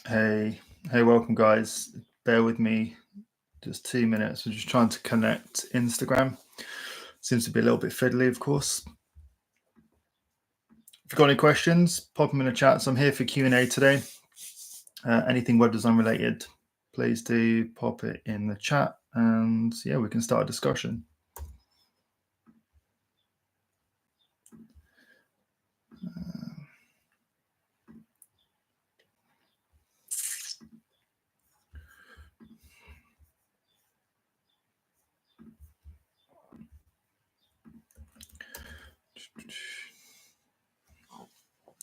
Hey, welcome guys. Bear with me just 2 minutes. We're just trying to connect Instagram. Seems to be a little bit fiddly, of course. If you've got any questions, pop them in the chat. So I'm here for Q&A today. Anything web design related, please do pop it in the chat, and yeah, we can start a discussion.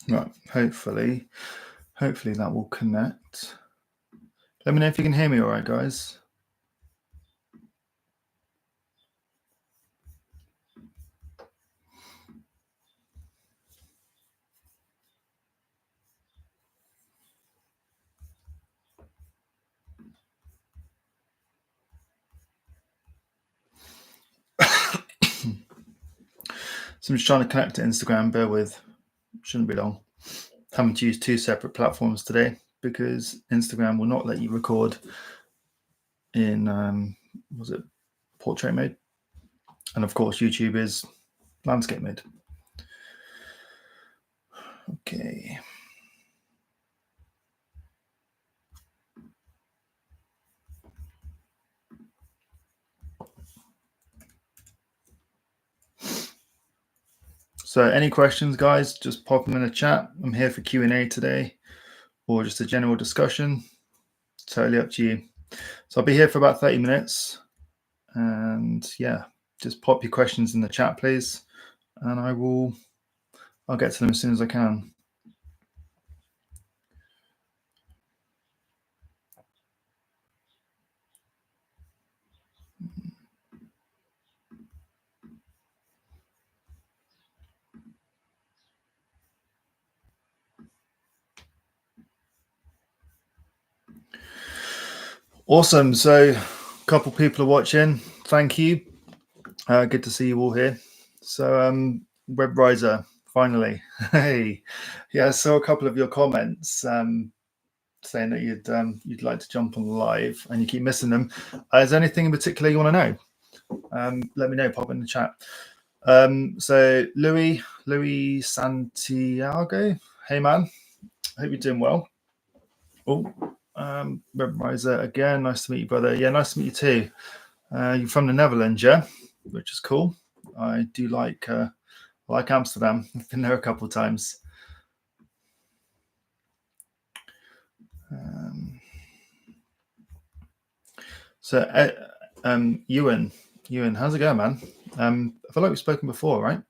Right, hopefully that will connect. Let me know if you can hear me all right, guys. So I'm just trying to connect to Instagram. Bear with, shouldn't be long. Having to use two separate platforms today because Instagram will not let you record in was it portrait mode, and of course YouTube is landscape mode. Okay. So any questions, guys, just pop them in the chat. I'm here for Q&A today, or just a general discussion. Totally up to you. So I'll be here for about 30 minutes. And yeah, just pop your questions in the chat, please. And I'll get to them as soon as I can. Awesome. So a couple people are watching. Thank you. Good to see you all here. So WebRiser, finally. Hey, yeah, I saw a couple of your comments saying that you'd like to jump on live and you keep missing them. Is there anything in particular you want to know? Let me know, pop in the chat. So Louis Santiago, hey man, hope you're doing well. Oh, WebRiser again, nice to meet you, brother. Yeah, nice to meet you too. You're from the Netherlands, yeah, which is cool. I do like Amsterdam. I've been there a couple of times. Ewan, how's it going, man? I feel like we've spoken before, right?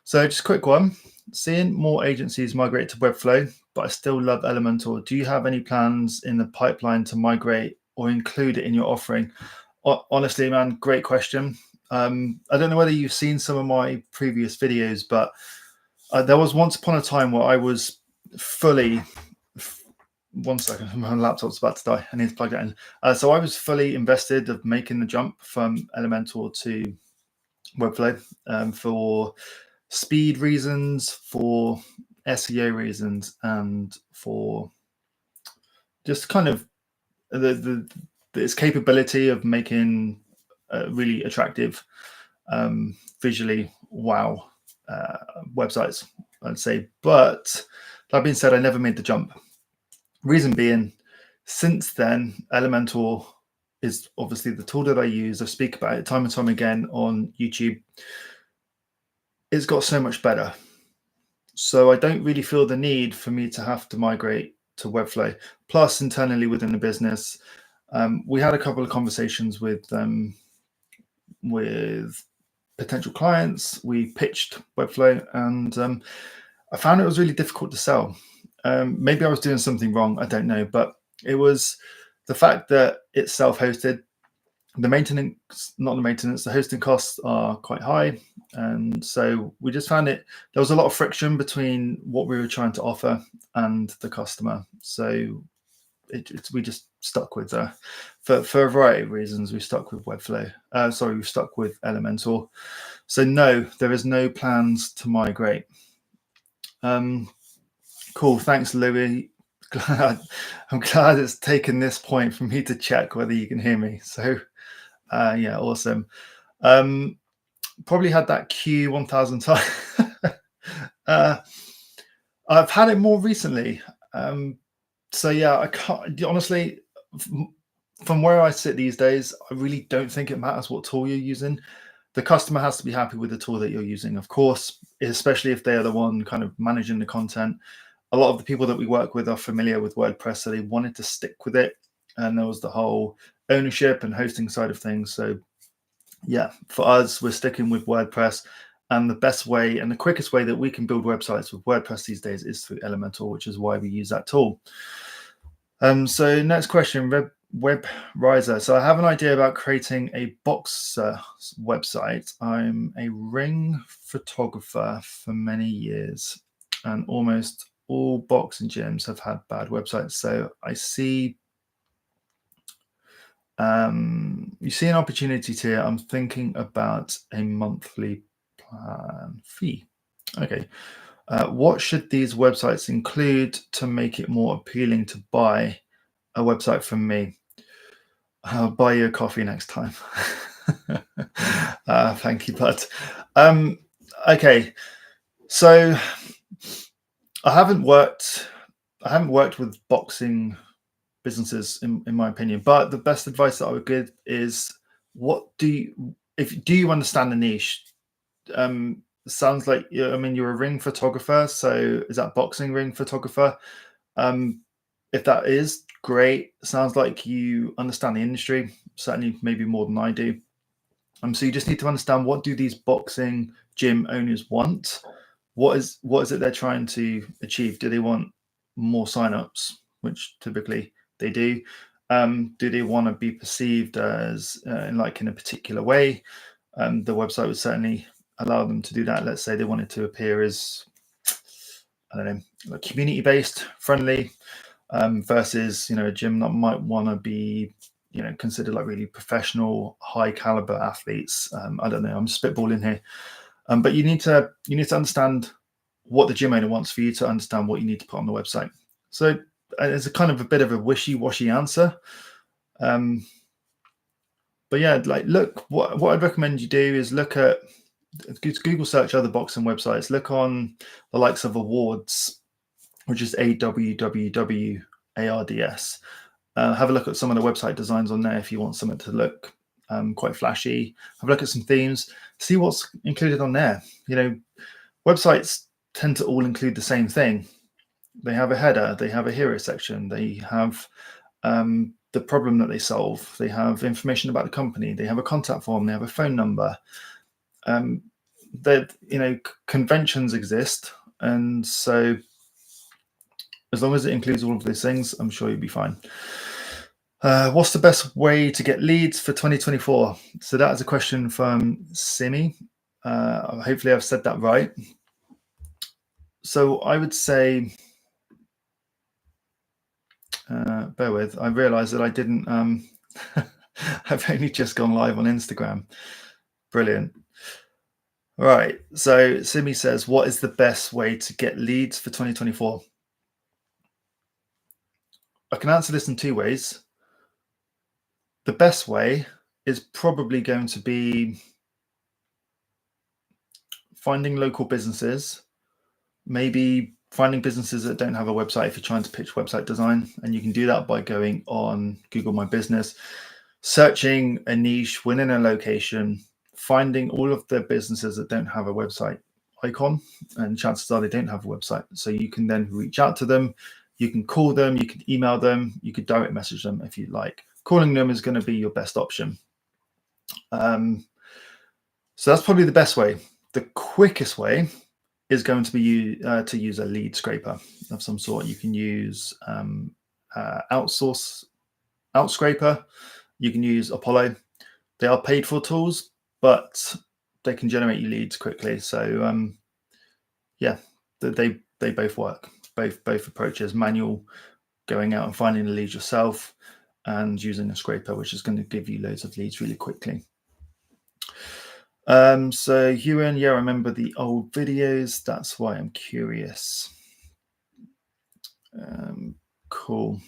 So just a quick one. Seeing more agencies migrate to Webflow, but I still love Elementor. Do you have any plans in the pipeline to migrate or include it in your offering? Honestly, man, great question. I don't know whether you've seen some of my previous videos, but there was once upon a time where I was fully... One second, my laptop's about to die. I need to plug that in. So I was fully invested of making the jump from Elementor to Webflow for speed reasons, for SEO reasons, and for just kind of its capability of making really attractive, visually wow websites, I'd say. But that being said, I never made the jump. Reason being, since then, Elementor is obviously the tool that I use. I speak about it time and time again on YouTube. It's got so much better. So I don't really feel the need for me to have to migrate to Webflow. Plus, internally within the business, we had a couple of conversations with potential clients. We pitched Webflow, and I found it was really difficult to sell. Maybe I was doing something wrong, I don't know, but it was the fact that it's self-hosted. The hosting costs are quite high. And so we just found there was a lot of friction between what we were trying to offer and the customer. So we just stuck with, for a variety of reasons, we stuck with Webflow. We stuck with Elementor. So no, there is no plans to migrate. Cool, thanks, Louis. I'm glad it's taken this point for me to check whether you can hear me. So, yeah, awesome. Probably had that cue 1,000 times. I've had it more recently. So yeah, I can't honestly. From where I sit these days, I really don't think it matters what tool you're using. The customer has to be happy with the tool that you're using, of course, especially if they are the one kind of managing the content. A lot of the people that we work with are familiar with WordPress, so they wanted to stick with it. And there was the whole ownership and hosting side of things. So yeah, for us, we're sticking with WordPress. And the best way and the quickest way that we can build websites with WordPress these days is through Elementor, which is why we use that tool. So next question, WebRiser. So I have an idea about creating a Boxer website. I'm a ring photographer for many years, and almost all boxing gyms have had bad websites. So I see you see an opportunity here. I'm thinking about a monthly plan fee. Okay. What should these websites include to make it more appealing to buy a website from me? I'll buy you a coffee next time. Thank you, bud. Okay, so I haven't worked with boxing businesses in my opinion, but the best advice that I would give is do you understand the niche? Sounds like you're a ring photographer, so is that boxing ring photographer? If that is great, sounds like you understand the industry, certainly maybe more than I do. So you just need to understand, what do these boxing gym owners want? What is it they're trying to achieve? Do they want more signups, which typically they do? Do they want to be perceived as in a particular way? The website would certainly allow them to do that. Let's say they wanted to appear as, I don't know, like community-based, friendly, versus a gym that might want to be considered like really professional, high caliber athletes. I don't know, I'm spitballing here, but you need to understand what the gym owner wants for you to understand what you need to put on the website. So it's a kind of a bit of a wishy-washy answer, but yeah, look, what I'd recommend you do is look at Google search other boxing websites. Look on the likes of Awards, which is AWWW ARDS. Have a look at some of the website designs on there if you want something to look quite flashy. Have a look at some themes, see what's included on there. Websites tend to all include the same thing. They have a header, they have a hero section, they have the problem that they solve, they have information about the company, they have a contact form, they have a phone number. Conventions exist, and so as long as it includes all of these things, I'm sure you'll be fine. What's the best way to get leads for 2024? So that is a question from Simi. Hopefully I've said that right. So I would say, bear with, I realized that I didn't, I've only just gone live on Instagram. Brilliant. Right, so Simi says, what is the best way to get leads for 2024? I can answer this in two ways. The best way is probably going to be finding local businesses, maybe finding businesses that don't have a website if you're trying to pitch website design. And you can do that by going on Google My Business, searching a niche within a location, finding all of the businesses that don't have a website icon, and chances are they don't have a website. So you can then reach out to them, you can call them, you can email them, you could direct message them if you like. Calling them is going to be your best option. So that's probably the best way. The quickest way is going to be to use a lead scraper of some sort. You can use Outscraper. You can use Apollo. They are paid for tools, but they can generate you leads quickly. So yeah, they both work. Both approaches: manual, going out and finding the leads yourself, and using a scraper, which is going to give you loads of leads really quickly. So Ewan, yeah, I remember the old videos. That's why I'm curious. Cool.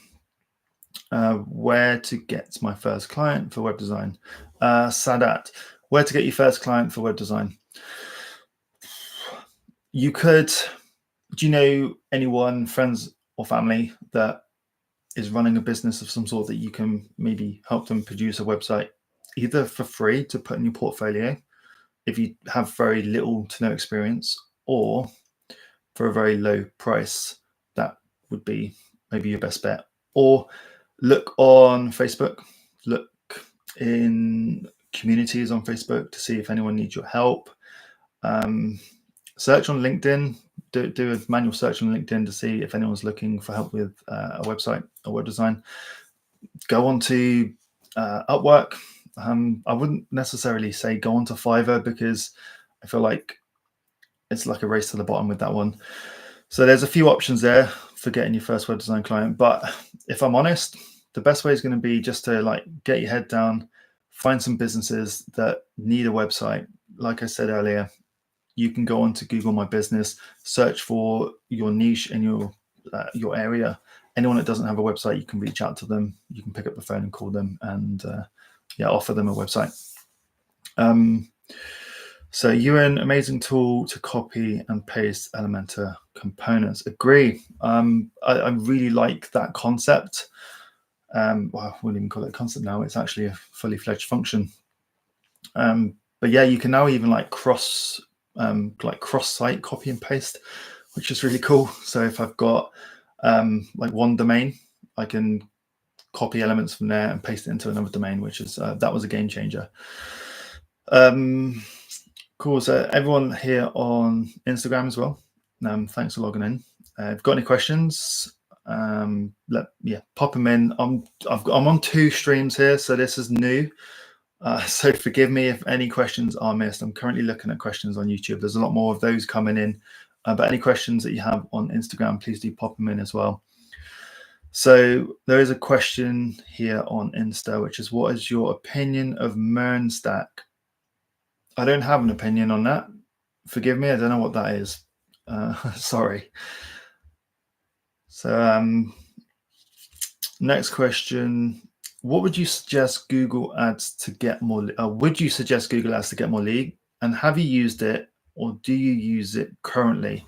Where to get my first client for web design? Sadat, where to get your first client for web design? You could, do you know anyone, friends or family that is running a business of some sort that you can maybe help them produce a website either for free to put in your portfolio if you have very little to no experience, or for a very low price? That would be maybe your best bet. Or look on Facebook, look in communities on Facebook to see if anyone needs your help. Search on LinkedIn, do a manual search on LinkedIn to see if anyone's looking for help with a website or web design. Go on to Upwork. I wouldn't necessarily say go on to Fiverr, because I feel like it's like a race to the bottom with that one. So there's a few options there for getting your first web design client. But if I'm honest, the best way is going to be just to like get your head down, find some businesses that need a website. Like I said earlier, you can go on to Google My Business, search for your niche and your area. Anyone that doesn't have a website, you can reach out to them. You can pick up the phone and call them and offer them a website. So Ewan, amazing tool to copy and paste Elementor components. Agree. I really like that concept. Well, I wouldn't even call it a concept now. It's actually a fully fledged function. But yeah, you can now even like cross-site copy and paste, which is really cool. So if I've got like one domain, I can copy elements from there and paste it into another domain, which is that was a game changer. Cool. So everyone here on Instagram as well, thanks for logging in. If you've got any questions, pop them in. I'm on 2 streams here, so this is new. So forgive me if any questions are missed. I'm currently looking at questions on YouTube. There's a lot more of those coming in, but any questions that you have on Instagram, please do pop them in as well. So there is a question here on Insta, which is, what is your opinion of MERN-Stack? I don't have an opinion on that. Forgive me, I don't know what that is. Sorry. So next question. What would you suggest Google Ads to get more? Would you suggest Google Ads to get more lead? And have you used it, or do you use it currently?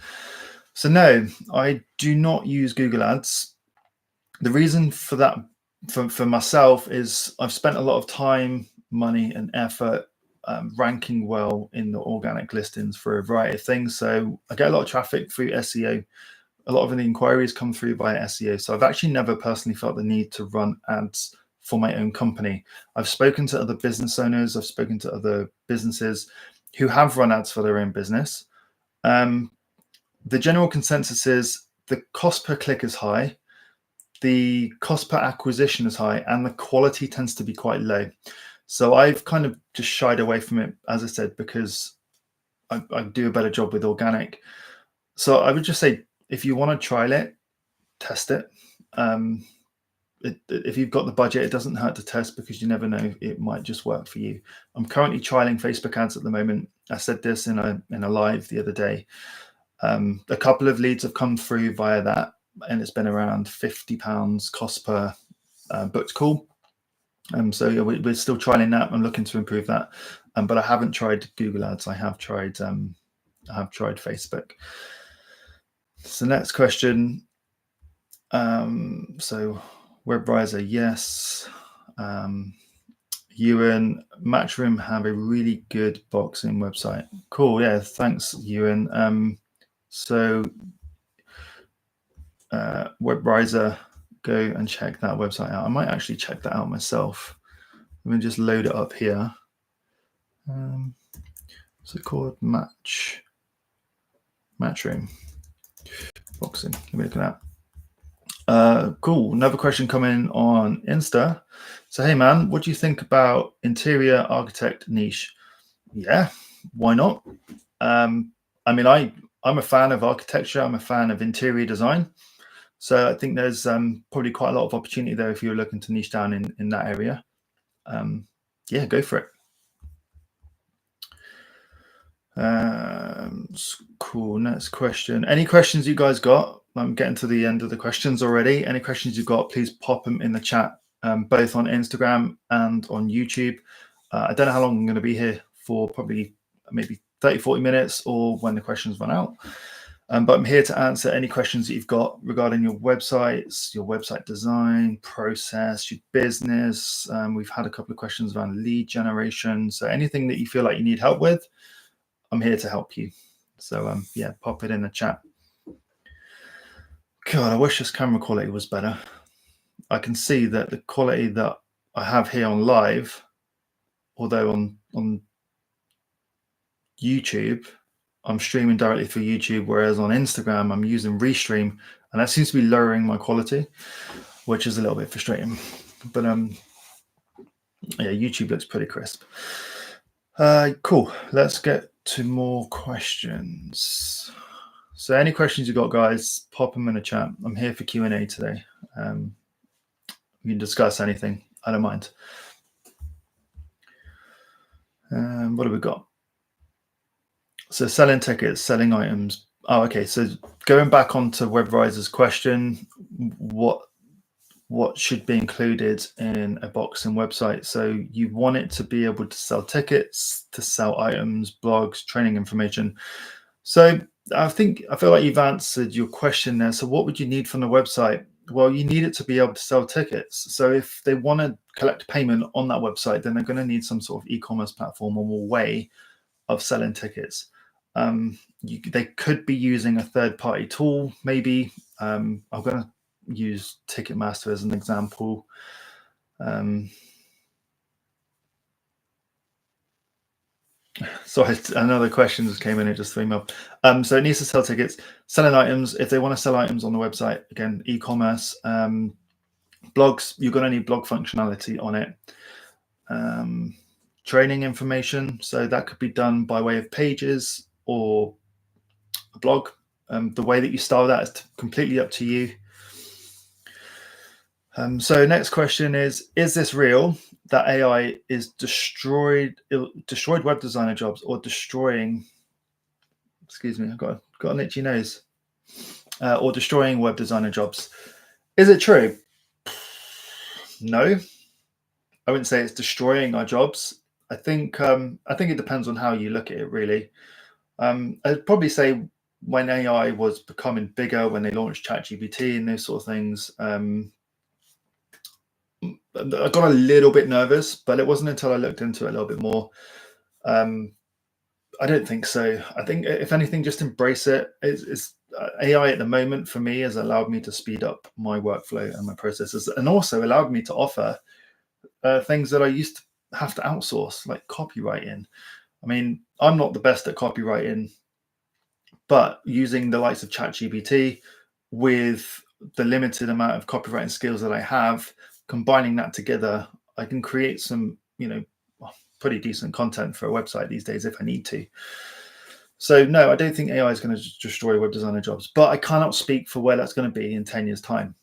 So no, I do not use Google Ads. The reason for that, for myself, is I've spent a lot of time, money, and effort ranking well in the organic listings for a variety of things. So I get a lot of traffic through SEO. A lot of the inquiries come through via SEO. So I've actually never personally felt the need to run ads for my own company. I've spoken to other business owners. I've spoken to other businesses who have run ads for their own business. The general consensus is the cost per click is high, the cost per acquisition is high, and the quality tends to be quite low. So I've kind of just shied away from it, as I said, because I do a better job with organic. So I would just say, if you want to trial it, test it. If you've got the budget, it doesn't hurt to test, because you never know, it might just work for you. I'm currently trialing Facebook ads at the moment. I said this in a live the other day. A couple of leads have come through via that, and it's been around £50 cost per booked call. So yeah, we're still trialing that. I'm looking to improve that, but I haven't tried Google Ads. I have tried Facebook. So next question. So WebRiser, yes. Ewan, Matchroom have a really good boxing website. Cool, yeah, thanks, Ewan. So WebRiser, go and check that website out. I might actually check that out myself. Let me just load it up here. What's it called? Matchroom boxing. Let me look at that. Cool. Another question coming on Insta. So, hey man, what do you think about interior architect niche? Yeah, why not? I mean, I'm a fan of architecture. I'm a fan of interior design. So I think there's probably quite a lot of opportunity there if you're looking to niche down in that area. Yeah, go for it. Cool. Next question. Any questions you guys got? I'm getting to the end of the questions already. Any questions you've got, please pop them in the chat, both on Instagram and on YouTube. I don't know how long I'm going to be here for, probably maybe 30, 40 minutes or when the questions run out. But I'm here to answer any questions that you've got regarding your websites, your website design, process, your business. We've had a couple of questions around lead generation. So anything that you feel like you need help with, I'm here to help you. So yeah, pop it in the chat. God, I wish this camera quality was better. I can see that the quality that I have here on live, although on YouTube, I'm streaming directly through YouTube, whereas on Instagram, I'm using Restream, and that seems to be lowering my quality, which is a little bit frustrating. But yeah, YouTube looks pretty crisp. Cool. Let's get to more questions. So any questions you got, guys, pop them in the chat. I'm here for Q&A today. You can discuss anything. I don't mind. What have we got? So selling tickets, selling items. Oh, okay. So going back onto WebRiser's question, what should be included in a Boxing website? So you want it to be able to sell tickets, to sell items, blogs, training information. So I feel like you've answered your question there. So what would you need from the website? Well, you need it to be able to sell tickets. So if they want to collect payment on that website, then they're going to need some sort of e-commerce platform or more way of selling tickets. They could be using a third-party tool, maybe. I'm going to use Ticketmaster as an example. Sorry, another question just came in. It just threw me up. So it needs to sell tickets, selling items. If they want to sell items on the website, again, e-commerce, blogs, you're going to need blog functionality on it. Training information. So that could be done by way of pages or a blog. The way that you style that is completely up to you. So next question is this real that AI is destroyed web designer jobs or destroying, excuse me, I've got an itchy nose, or destroying web designer jobs? Is it true? No, I wouldn't say it's destroying our jobs. I think it depends on how you look at it, really. I'd probably say when AI was becoming bigger, when they launched ChatGPT and those sort of things, I got a little bit nervous, but it wasn't until I looked into it a little bit more. I don't think so. I think if anything, just embrace it. It's AI at the moment for me has allowed me to speed up my workflow and my processes, and also allowed me to offer things that I used to have to outsource, like copywriting. I mean, I'm not the best at copywriting, but using the likes of ChatGPT with the limited amount of copywriting skills that I have, combining that together, I can create some, pretty decent content for a website these days if I need to. So no, I don't think AI is going to destroy web designer jobs, but I cannot speak for where that's going to be in 10 years' time.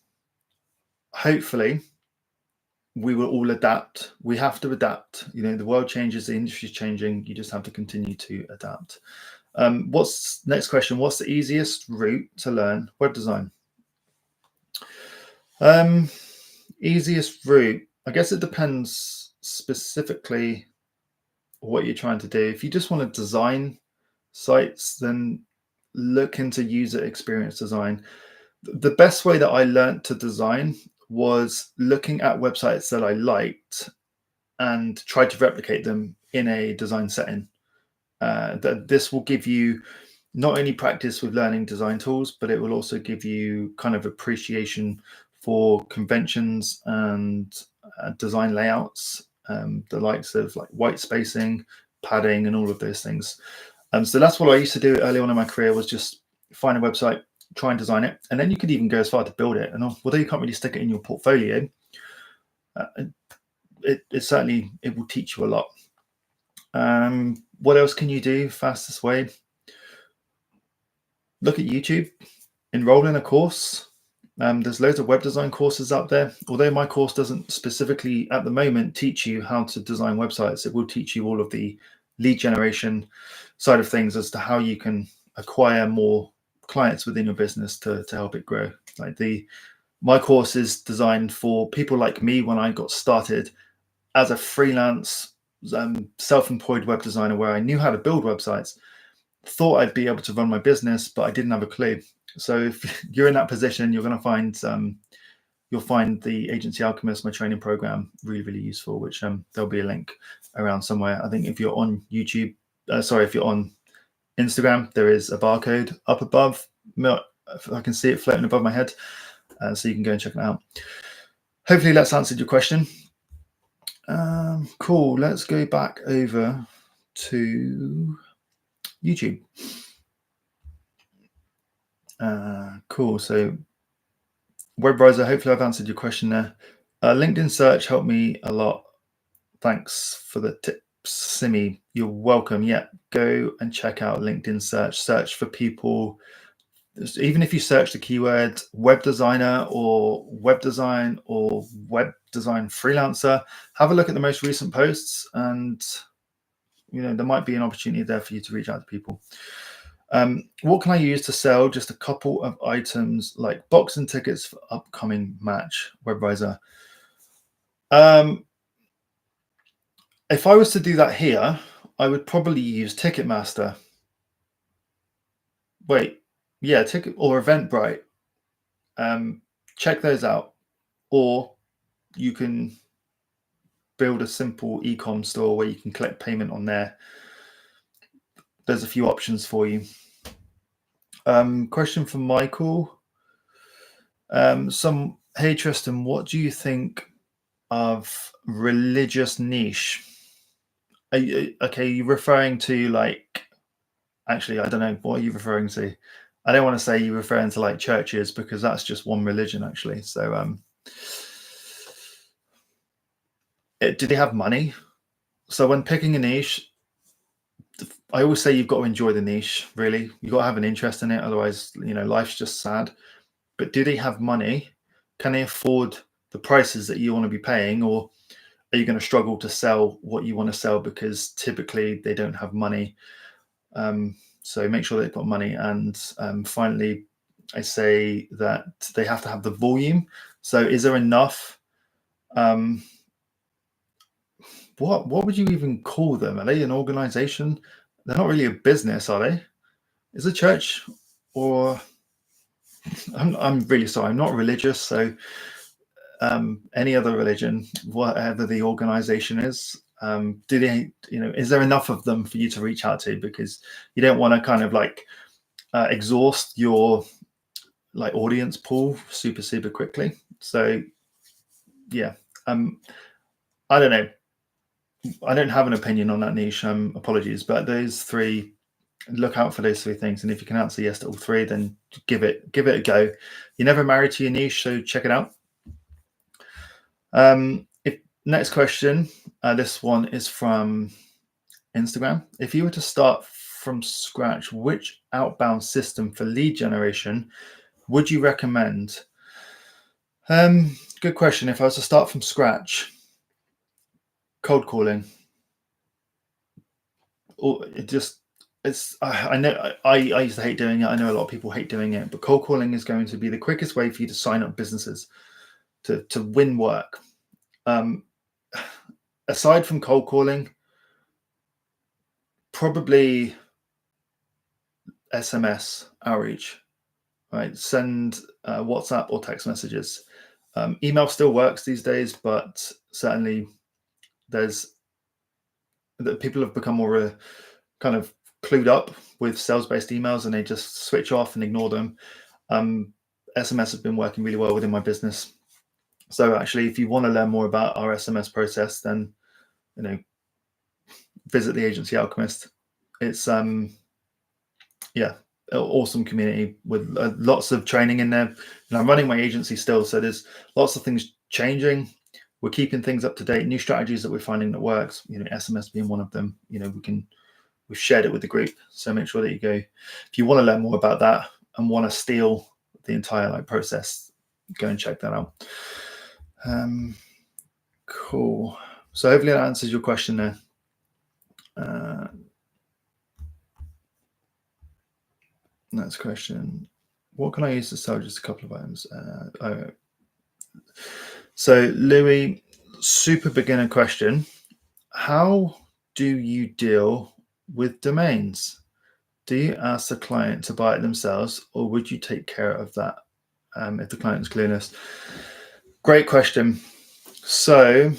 Hopefully, we will all adapt. We have to adapt. The world changes, the industry is changing. You just have to continue to adapt. Next question? What's the easiest route to learn web design? Easiest route, I guess it depends specifically what you're trying to do. If you just want to design sites, then look into user experience design. The best way that I learned to design was looking at websites that I liked and tried to replicate them in a design setting. This will give you not only practice with learning design tools, but it will also give you kind of appreciation for conventions and design layouts, the likes of like white spacing, padding, and all of those things. So that's what I used to do early on in my career, was just find a website, try and design it, and then you could even go as far to build it. And although you can't really stick it in your portfolio, it certainly will teach you a lot. What else can you do? Fastest way: look at YouTube, enroll in a course. There's loads of web design courses out there. Although my course doesn't specifically at the moment teach you how to design websites, it will teach you all of the lead generation side of things as to how you can acquire more clients within your business to help it grow. Like my course is designed for people like me when I got started as a freelance self-employed web designer, where I knew how to build websites, thought I'd be able to run my business, but I didn't have a clue. So if you're in that position, you're going to find you'll find the Agency Alchemist, my training program, really, really useful, which there'll be a link around somewhere. I think if you're on YouTube, if you're on Instagram, there is a barcode up above. I can see it floating above my head, so you can go and check it out. Hopefully that's answered your question. Cool. Let's go back over to YouTube. Cool. So WebRiser, hopefully I've answered your question there. LinkedIn search helped me a lot. Thanks for the tips, Simi. You're welcome. Yeah, go and check out LinkedIn search. Search for people. Even if you search the keyword web designer or web design or web design freelancer, have a look at the most recent posts, and there might be an opportunity there for you to reach out to people. What can I use to sell just a couple of items like boxing tickets for upcoming match? WebRiser. If I was to do that here, I would probably use Ticketmaster. Wait, yeah, Ticket or Eventbrite. Check those out, or you can build a simple e-com store where you can collect payment on there. There's a few options for you. Question from Michael. Hey Tristan, what do you think of religious niche? Okay, you're referring to actually, I don't know, what are you referring to? I don't want to say you're referring to churches, because that's just one religion actually. So do they have money? So when picking a niche, I always say you've got to enjoy the niche, really. You've got to have an interest in it, otherwise life's just sad. But do they have money? Can they afford the prices that you want to be paying, or are you going to struggle to sell what you want to sell because typically they don't have money? So make sure they've got money. And finally, I say that they have to have the volume. So is there enough? What would you even call them? Are they an organization? They're not really a business, are they? Is a church, or I'm really sorry, I'm not religious, so any other religion, whatever the organization is, do they, is there enough of them for you to reach out to? Because you don't want to kind of exhaust your audience pool super quickly. So yeah, I don't know. I don't have an opinion on that niche. Apologies, but those three, look out for those three things. And if you can answer yes to all three, then give it a go. You're never married to your niche, so check it out. Next question. This one is from Instagram. If you were to start from scratch, which outbound system for lead generation would you recommend? Good question. If I was to start from scratch, cold calling. Or I know I used to hate doing it. I know a lot of people hate doing it, but cold calling is going to be the quickest way for you to sign up businesses, to win work. Aside from cold calling, probably SMS outreach, right? Send WhatsApp or text messages. Email still works these days, but certainly people have become more kind of clued up with sales-based emails, and they just switch off and ignore them. SMS has been working really well within my business. So actually, if you want to learn more about our SMS process, then visit the Agency Alchemist. It's awesome community with lots of training in there. And I'm running my agency still, so there's lots of things changing. We're keeping things up to date, new strategies that we're finding that works. SMS being one of them. We've shared it with the group, so make sure that you go. If you want to learn more about that and want to steal the entire process, go and check that out. Cool. So hopefully that answers your question there. Next question. What can I use to sell just a couple of items? So Louis, super beginner question. How do you deal with domains? Do you ask the client to buy it themselves, or would you take care of that if the client's clueless? Great question. So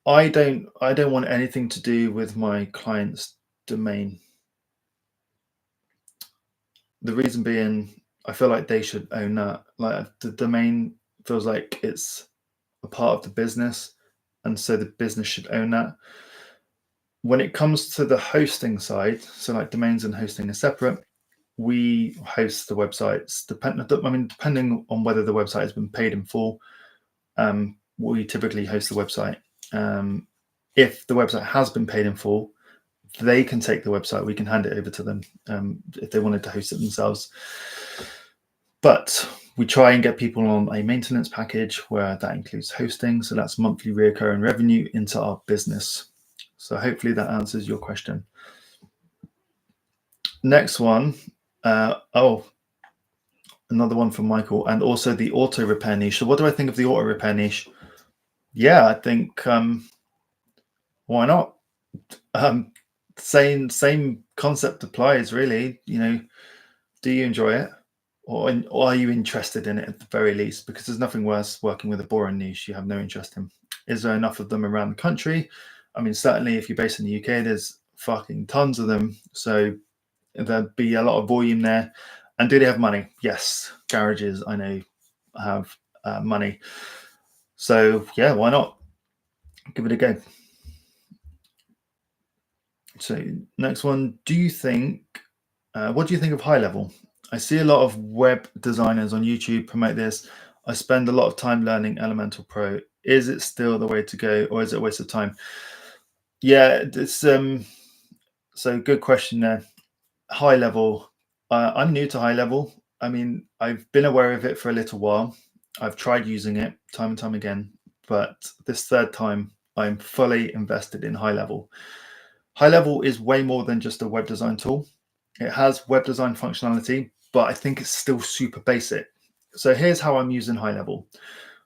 I don't want anything to do with my client's domain. The reason being, I feel like they should own that. Like the domain feels like it's a part of the business, and so the business should own that. When it comes to the hosting side, so like domains and hosting are separate. We host the websites. Depending on whether the website has been paid in full, we typically host the website. If the website has been paid in full, they can take the website. We can hand it over to them if they wanted to host it themselves. But we try and get people on a maintenance package where that includes hosting. So that's monthly recurring revenue into our business. So hopefully that answers your question. Next one. Another one from Michael, and also the auto repair niche. So what do I think of the auto repair niche? Yeah, I think why not? Same concept applies, really. Do you enjoy it, or are you interested in it at the very least? Because there's nothing worse working with a boring niche you have no interest in. Is there enough of them around the country? I mean, certainly if you're based in the UK, there's fucking tons of them. So there'd be a lot of volume there. And do they have money? Yes, garages I know have money. So yeah, why not? Give it a go. So next one, what do you think of High Level? I see a lot of web designers on YouTube promote this. I spend a lot of time learning Elementor Pro. Is it still the way to go, or is it a waste of time? Yeah, it's so good question there. High Level. I'm new to High Level. I mean, I've been aware of it for a little while. I've tried using it time and time again, but this third time I'm fully invested in High Level. High Level is way more than just a web design tool. It has web design functionality, but I think it's still super basic. So here's how I'm using High Level.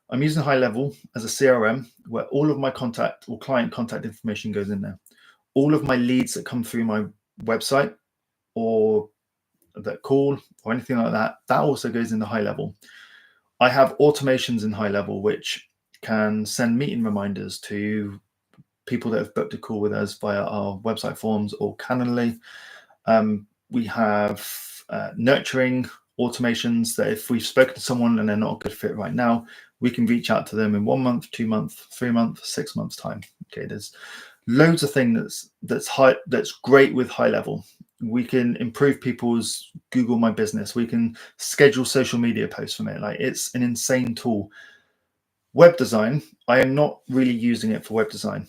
I'm using High Level as a CRM where all of my contact or client contact information goes in there. All of my leads that come through my website or that call or anything like that, that also goes in the High Level. I have automations in High Level which can send meeting reminders to people that have booked a call with us via our website forms or Calendly. We have nurturing automations that if we've spoken to someone and they're not a good fit right now, we can reach out to them in 1 month, 2 months, 3 months, 6 months time. Okay, there's loads of things that's great with High Level. We can improve people's Google My Business. We can schedule social media posts from it. Like, it's an insane tool. Web design, I am not really using it for web design.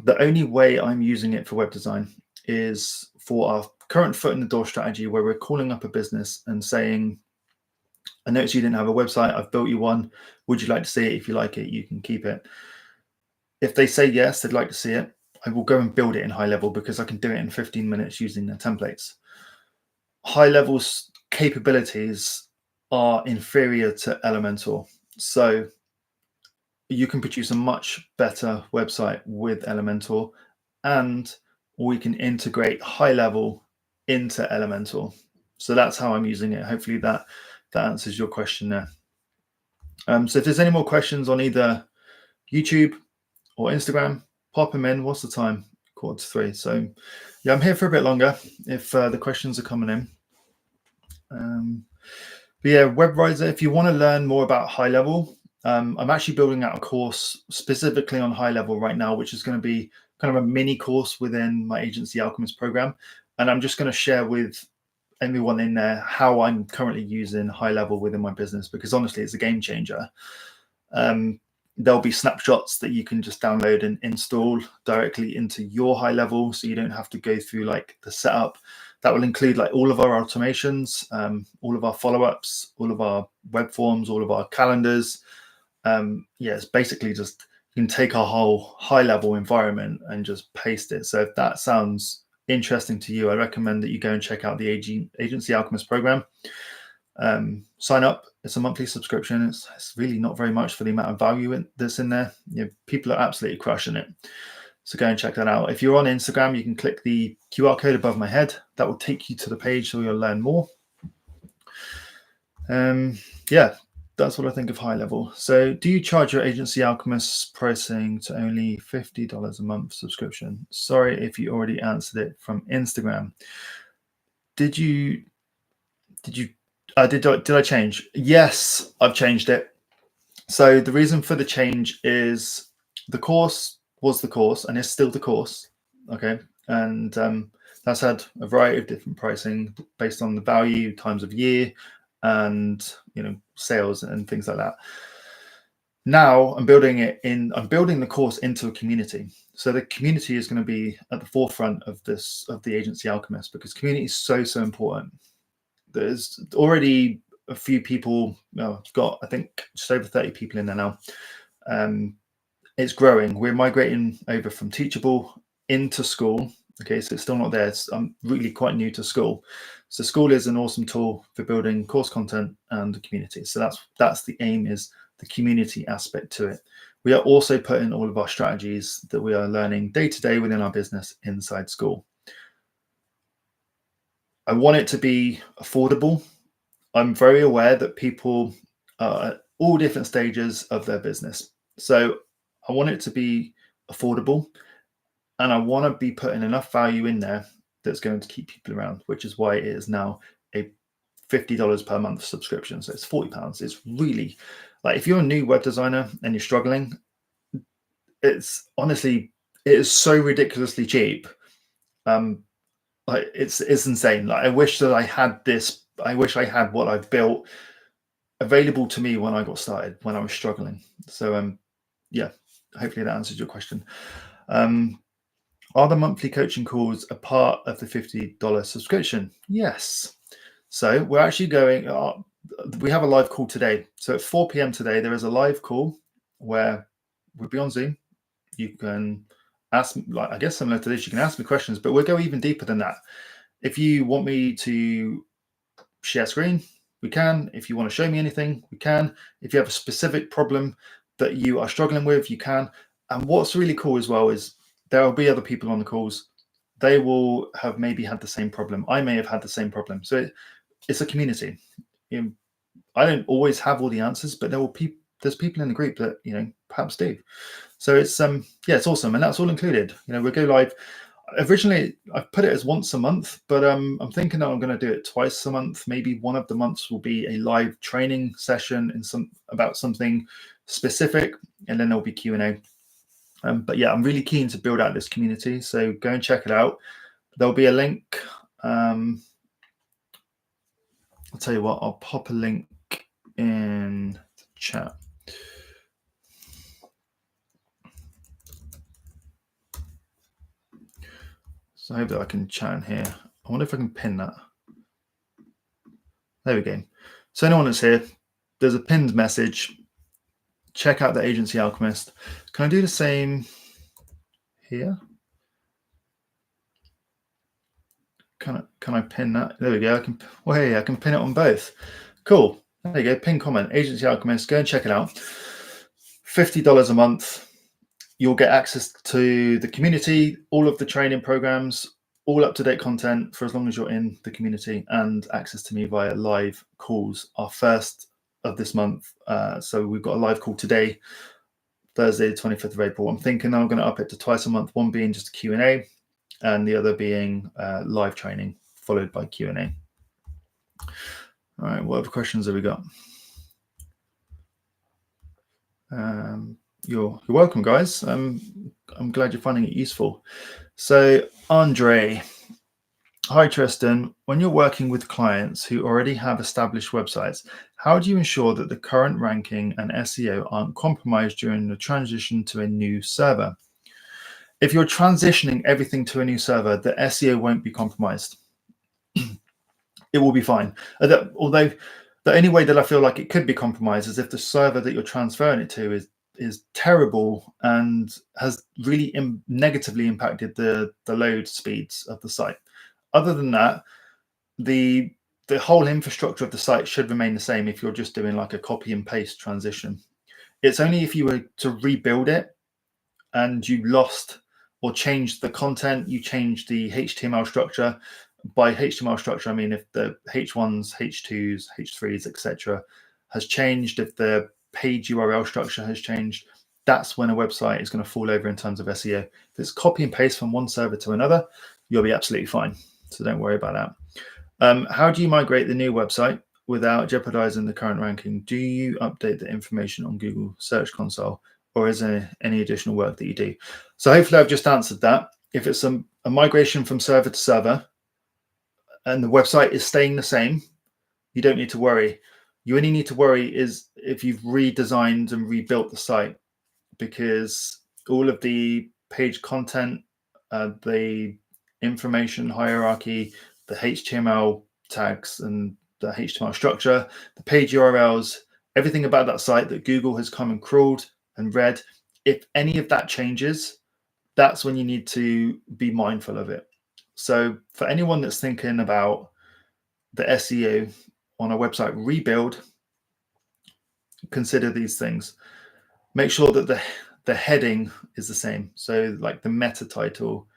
The only way I'm using it for web design is for our current foot in the door strategy, where we're calling up a business and saying, I noticed you didn't have a website. I've built you one. Would you like to see it? If you like it, you can keep it. If they say yes, they'd like to see it, I will go and build it in High Level because I can do it in 15 minutes using their templates. High Level's capabilities are inferior to Elementor. So you can produce a much better website with Elementor, and we can integrate High Level into Elementor. So that's how I'm using it. Hopefully that answers your question there. So if there's any more questions on either YouTube or Instagram, pop them in. What's the time? 2:45. So yeah, I'm here for a bit longer if the questions are coming in. But yeah, WebRiser, if you want to learn more about High Level, I'm actually building out a course specifically on High Level right now, which is going to be kind of a mini course within my Agency Alchemist program. And I'm just going to share with anyone in there how I'm currently using High Level within my business, because honestly, it's a game changer. There'll be snapshots that you can just download and install directly into your High Level, so you don't have to go through like the setup. That will include like all of our automations, all of our follow-ups, all of our web forms, all of our calendars. It's basically just you can take our whole High Level environment and just paste it. So if that sounds interesting to you, I recommend that you go and check out the Agency Alchemist program. Sign up. It's a monthly subscription. It's really not very much for the amount of value that's in there. People are absolutely crushing it. So go and check that out. If you're on Instagram, you can click the QR code above my head. That will take you to the page so you'll learn more. Yeah, that's what I think of high level. So do you charge your Agency Alchemist pricing to only $50 a month subscription? Sorry if you already answered it from Instagram. Did I change? Yes, I've changed it. So the reason for the change is the course was the course and is still the course. Okay. And that's had a variety of different pricing based on the value, times of year, and sales and things like that. Now I'm building the course into a community. So the community is going to be at the forefront of the Agency Alchemist, because community is so important. There's already a few people. I've got, I think, just over 30 people in there now. It's growing. We're migrating over from Teachable into School. Okay, so it's still not there. I'm really quite new to School. So School is an awesome tool for building course content and the community. So that's the aim, is the community aspect to it. We are also putting all of our strategies that we are learning day to day within our business inside School. I want it to be affordable. I'm very aware that people are at all different stages of their business. So I want it to be affordable, and I want to be putting enough value in there that's going to keep people around, which is why it is now a $50 per month subscription. So it's £40. It's really, like, if you're a new web designer and you're struggling, it is so ridiculously cheap. Like it's insane. Like, I wish that I had this. I wish I had what I've built available to me when I got started, when I was struggling. So yeah, hopefully that answers your question. Are the monthly coaching calls a part of the $50 subscription? Yes. So we're actually going, we have a live call today. So at 4 p.m. today, there is a live call where we'll be on Zoom. You can ask, like, I guess similar to this, you can ask me questions, but we'll go even deeper than that. If you want me to share screen, we can. If you want to show me anything, we can. If you have a specific problem that you are struggling with, you can. And what's really cool as well is there will be other people on the calls. They will have maybe had the same problem. I may have had the same problem. So it's a community. I don't always have all the answers, but there's people in the group that perhaps do. So it's it's awesome, and that's all included. We'll go live. Originally, I put it as once a month, but I'm thinking that I'm going to do it twice a month. Maybe one of the months will be a live training session about something specific, and then there'll be Q&A. But yeah, I'm really keen to build out this community, so go and check it out. There'll be a link. I'll tell you what, I'll pop a link in the chat. So I hope that I can chat in here. I wonder if I can pin that. There we go. So anyone that's here, there's a pinned message. Check out the Agency Alchemist. Can I do the same here? Can I pin that? There we go. I can pin it on both. Cool. There you go. Pin comment. Agency Alchemist. Go and check it out. $50 a month. You'll get access to the community, all of the training programs, all up-to-date content for as long as you're in the community, and access to me via live calls. Our first of this month. So we've got a live call today, Thursday, the 25th of April. I'm thinking I'm going to up it to twice a month, one being just a Q&A and the other being live training followed by Q&A. All right, what other questions have we got? You're welcome, guys. I'm glad you're finding it useful. So Andre, hi Tristan. When you're working with clients who already have established websites, how do you ensure that the current ranking and SEO aren't compromised during the transition to a new server? If you're transitioning everything to a new server, the SEO won't be compromised. It will be fine. Although the only way that I feel like it could be compromised is if the server that you're transferring it to terrible and has really negatively impacted the load speeds of the site. Other than that, the whole infrastructure of the site should remain the same if you're just doing like a copy and paste transition. It's only if you were to rebuild it and you lost or changed the content, you changed the HTML structure. By HTML structure, I mean if the H1s, H2s, H3s, etc. has changed, if the page URL structure has changed, that's when a website is going to fall over in terms of SEO. If it's copy and paste from one server to another, you'll be absolutely fine. So don't worry about that. How do you migrate the new website without jeopardizing the current ranking? Do you update the information on Google Search Console, or is there any additional work that you do? So hopefully I've just answered that. If it's a migration from server to server and the website is staying the same, you don't need to worry. You only need to worry is if you've redesigned and rebuilt the site, because all of the page content, the information hierarchy, the HTML tags and the HTML structure, the page URLs, everything about that site that Google has come and crawled and read, if any of that changes, that's when you need to be mindful of it. So for anyone that's thinking about the SEO on a website rebuild, consider these things. Make sure that the heading is the same. So like the meta title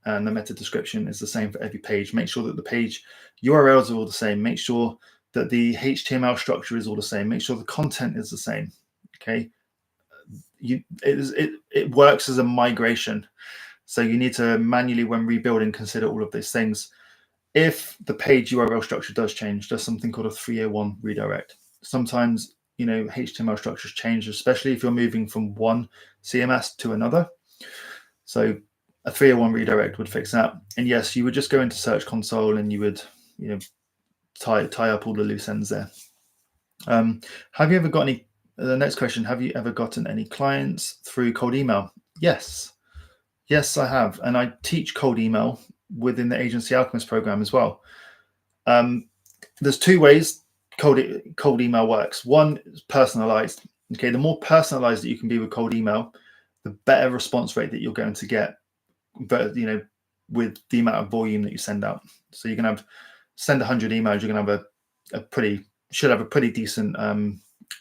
and the meta description is the same for every page. Make sure that the page URLs are all the same. Make sure that the HTML structure is all the same. Make sure the content is the same. Okay. It works as a migration. So you need to manually, when rebuilding, consider all of these things. If the page URL structure does change, there's something called a 301 redirect. Sometimes, HTML structures change, especially if you're moving from one CMS to another. So a 301 redirect would fix that. And yes, you would just go into Search Console and you would, tie up all the loose ends there. Have you ever got any? The next question: have you ever gotten any clients through cold email? Yes, I have, and I teach cold email within the Agency Alchemist program as well. There's two ways cold email works. One is personalized. Okay, the more personalized that you can be with cold email, the better response rate that you're going to get. But with the amount of volume that you send out, so you can send 100 emails, you're going to have should have a pretty decent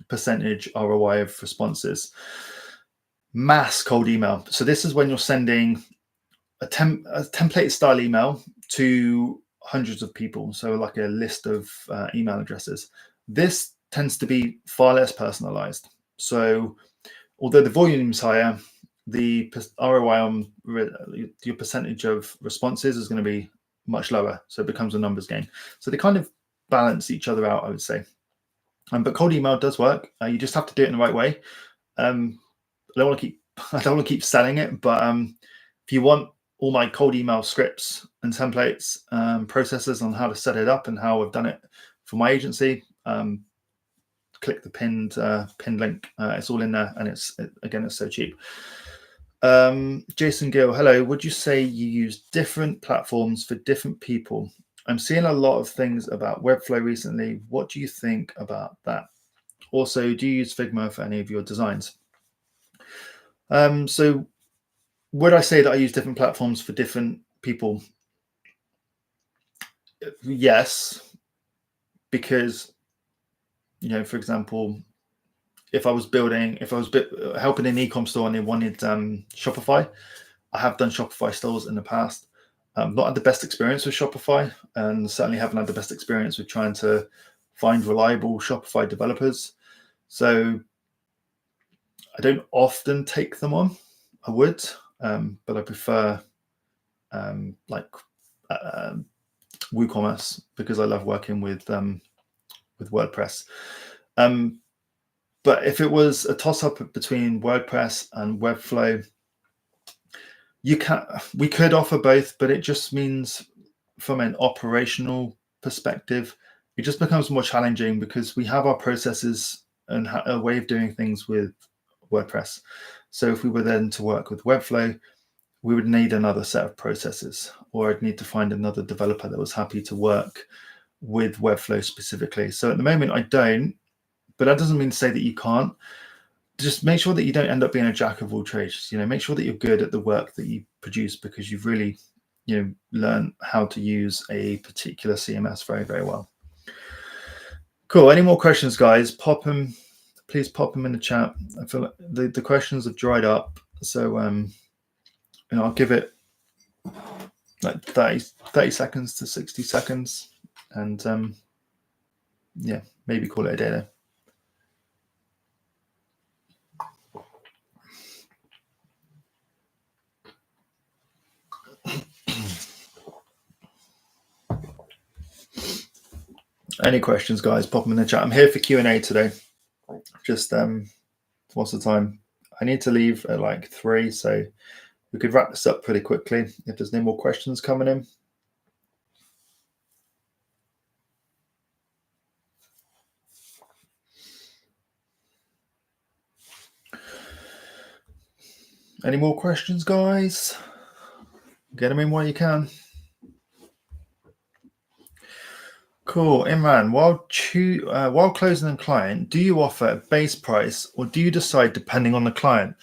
percentage ROI of responses. Mass cold email. So this is when you're sending a template style email to hundreds of people. So like a list of email addresses. This tends to be far less personalized. So although the volume is higher, the ROI on your percentage of responses is going to be much lower. So it becomes a numbers game. So they kind of balance each other out, I would say. But cold email does work. You just have to do it in the right way. I don't want to keep selling it, but if you want all my cold email scripts and templates, processes on how to set it up and how I've done it for my agency, click the pinned link. It's all in there, and it's so cheap. Jason Gill, hello. Would you say you use different platforms for different people? I'm seeing a lot of things about Webflow recently. What do you think about that? Also, do you use Figma for any of your designs? So would I say that I use different platforms for different people? Yes, because, for example, if I was helping an e-com store and they wanted Shopify, I have done Shopify stores in the past. Not had the best experience with Shopify, and certainly haven't had the best experience with trying to find reliable Shopify developers. So I don't often take them on. I would, but I prefer WooCommerce because I love working with WordPress. But if it was a toss-up between WordPress and Webflow, we could offer both, but it just means from an operational perspective, it just becomes more challenging because we have our processes and a way of doing things with WordPress. So if we were then to work with Webflow, we would need another set of processes, or I'd need to find another developer that was happy to work with Webflow specifically. So at the moment I don't, but that doesn't mean to say that you can't. just make sure that you don't end up being a jack of all trades. Make sure that you're good at the work that you produce, because you've really, learn how to use a particular CMS very, very well. Cool. Any more questions, guys? Please pop them in the chat. I feel like the questions have dried up, so I'll give it like 30 seconds to 60 seconds, and yeah, maybe call it a day there. Any questions, guys? Pop them in the chat. I'm here for Q&A today. Just what's the time? I need to leave at like 3, so we could wrap this up pretty quickly if there's no more questions coming in. Any more questions, guys? Get them in while you can. Cool. Imran, while closing a client, do you offer a base price, or do you decide depending on the client?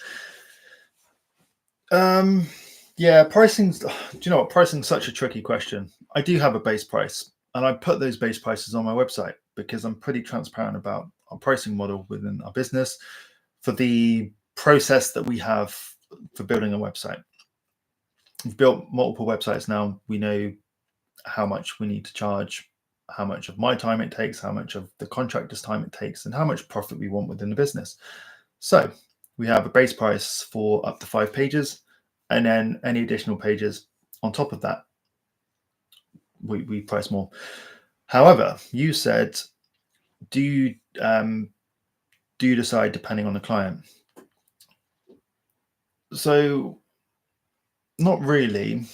Yeah, pricing's. Do you know what? Pricing's such a tricky question. I do have a base price, and I put those base prices on my website because I'm pretty transparent about our pricing model within our business for the process that we have for building a website. We've built multiple websites now. We know how much we need to charge, how much of my time it takes, how much of the contractor's time it takes, and how much profit we want within the business. So we have a base price for up to 5 pages, and then any additional pages on top of that, we price more. However, you said, do you decide depending on the client? So not really.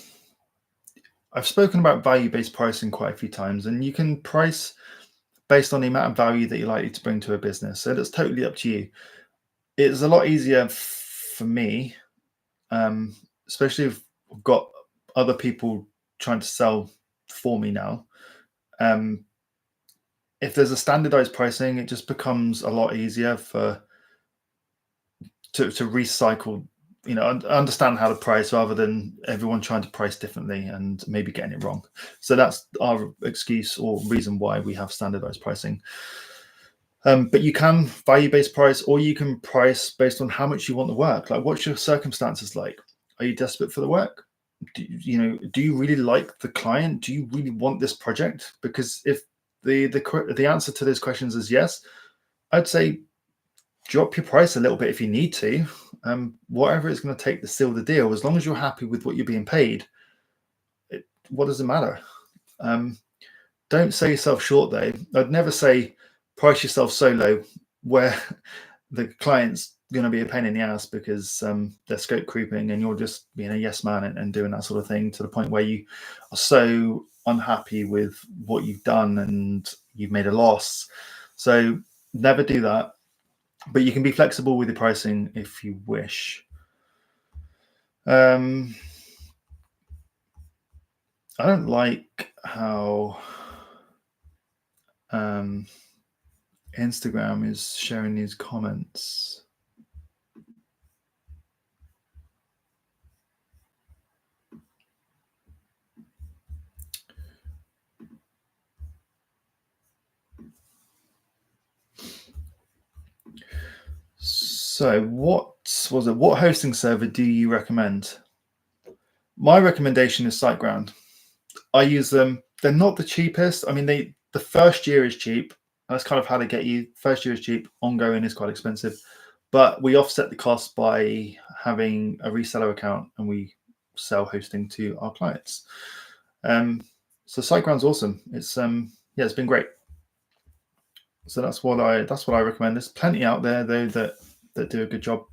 I've spoken about value-based pricing quite a few times, and you can price based on the amount of value that you're likely to bring to a business. So that's totally up to you. It's a lot easier for me, especially if I've got other people trying to sell for me now. If there's a standardized pricing, it just becomes a lot easier to recycle, understand how to price rather than everyone trying to price differently and maybe getting it wrong. So that's our excuse or reason why we have standardized pricing. But you can value-based price, or you can price based on how much you want the work. Like, what's your circumstances like? Are you desperate for the work? Do you really like the client? Do you really want this project? Because if the answer to those questions is yes, I'd say drop your price a little bit if you need to. Whatever it's going to take to seal the deal, as long as you're happy with what you're being paid, what does it matter? Don't sell yourself short, though. I'd never say price yourself so low where the client's going to be a pain in the ass because they're scope creeping and you're just being a yes man and doing that sort of thing to the point where you are so unhappy with what you've done and you've made a loss. So never do that. But you can be flexible with the pricing if you wish. I don't like how Instagram is sharing these comments. So what hosting server do you recommend? My recommendation is SiteGround. I use them. They're not the cheapest. I mean, the first year is cheap. That's kind of how they get you. First year is cheap. Ongoing is quite expensive. But we offset the cost by having a reseller account, and we sell hosting to our clients. So SiteGround's awesome. It's it's been great. So that's what I recommend. There's plenty out there though that do a good job.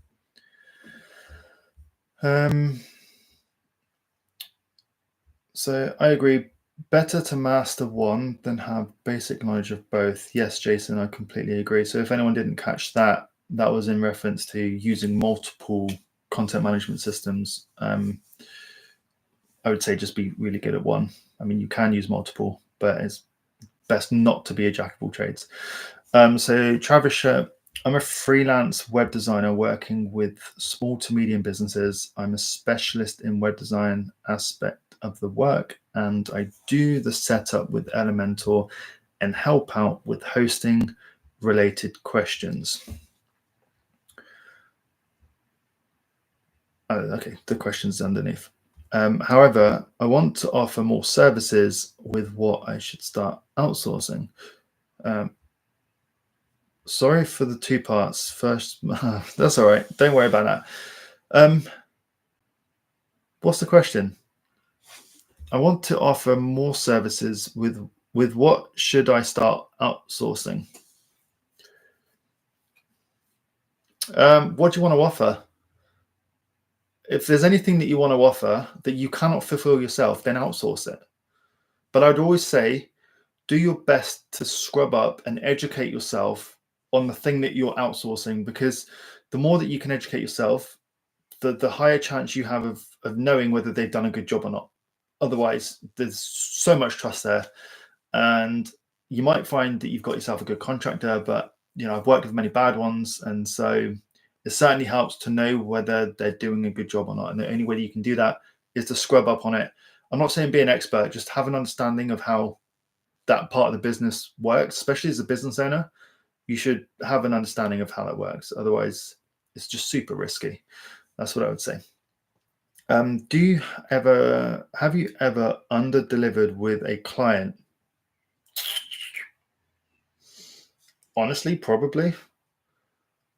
So I agree. Better to master one than have basic knowledge of both. Yes, Jason, I completely agree. So if anyone didn't catch that, that was in reference to using multiple content management systems. I would say just be really good at one. I mean, you can use multiple, but it's best not to be a jack of all trades. So Travis Shirt, I'm a freelance web designer working with small to medium businesses. I'm a specialist in web design aspect of the work, and I do the setup with Elementor and help out with hosting related questions. Oh, okay, the question's underneath. However, I want to offer more services with what I should start outsourcing. Sorry for the two parts. First, that's all right. Don't worry about that. What's the question? I want to offer more services with what should I start outsourcing? What do you want to offer? If there's anything that you want to offer that you cannot fulfill yourself, then outsource it. But I'd always say, do your best to scrub up and educate yourself on the thing that you're outsourcing, because the more that you can educate yourself, the higher chance you have of knowing whether they've done a good job or not. Otherwise, there's so much trust there, and you might find that you've got yourself a good contractor, but I've worked with many bad ones, and so it certainly helps to know whether they're doing a good job or not. And the only way you can do that is to scrub up on it. I'm not saying be an expert, just have an understanding of how that part of the business works, especially as a business owner. You should have an understanding of how that works. Otherwise, it's just super risky. That's what I would say. Have you ever under delivered with a client? Honestly, probably.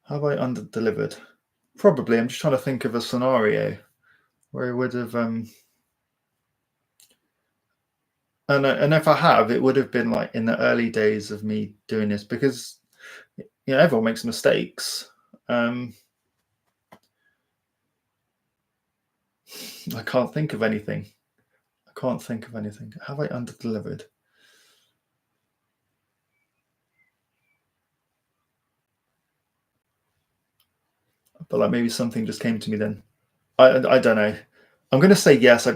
Have I under delivered? Probably. I'm just trying to think of a scenario where it would have. And if I have, it would have been like in the early days of me doing this, because everyone makes mistakes. I can't think of anything. Have I under delivered? But like maybe something just came to me then. I don't know. I'm going to say yes.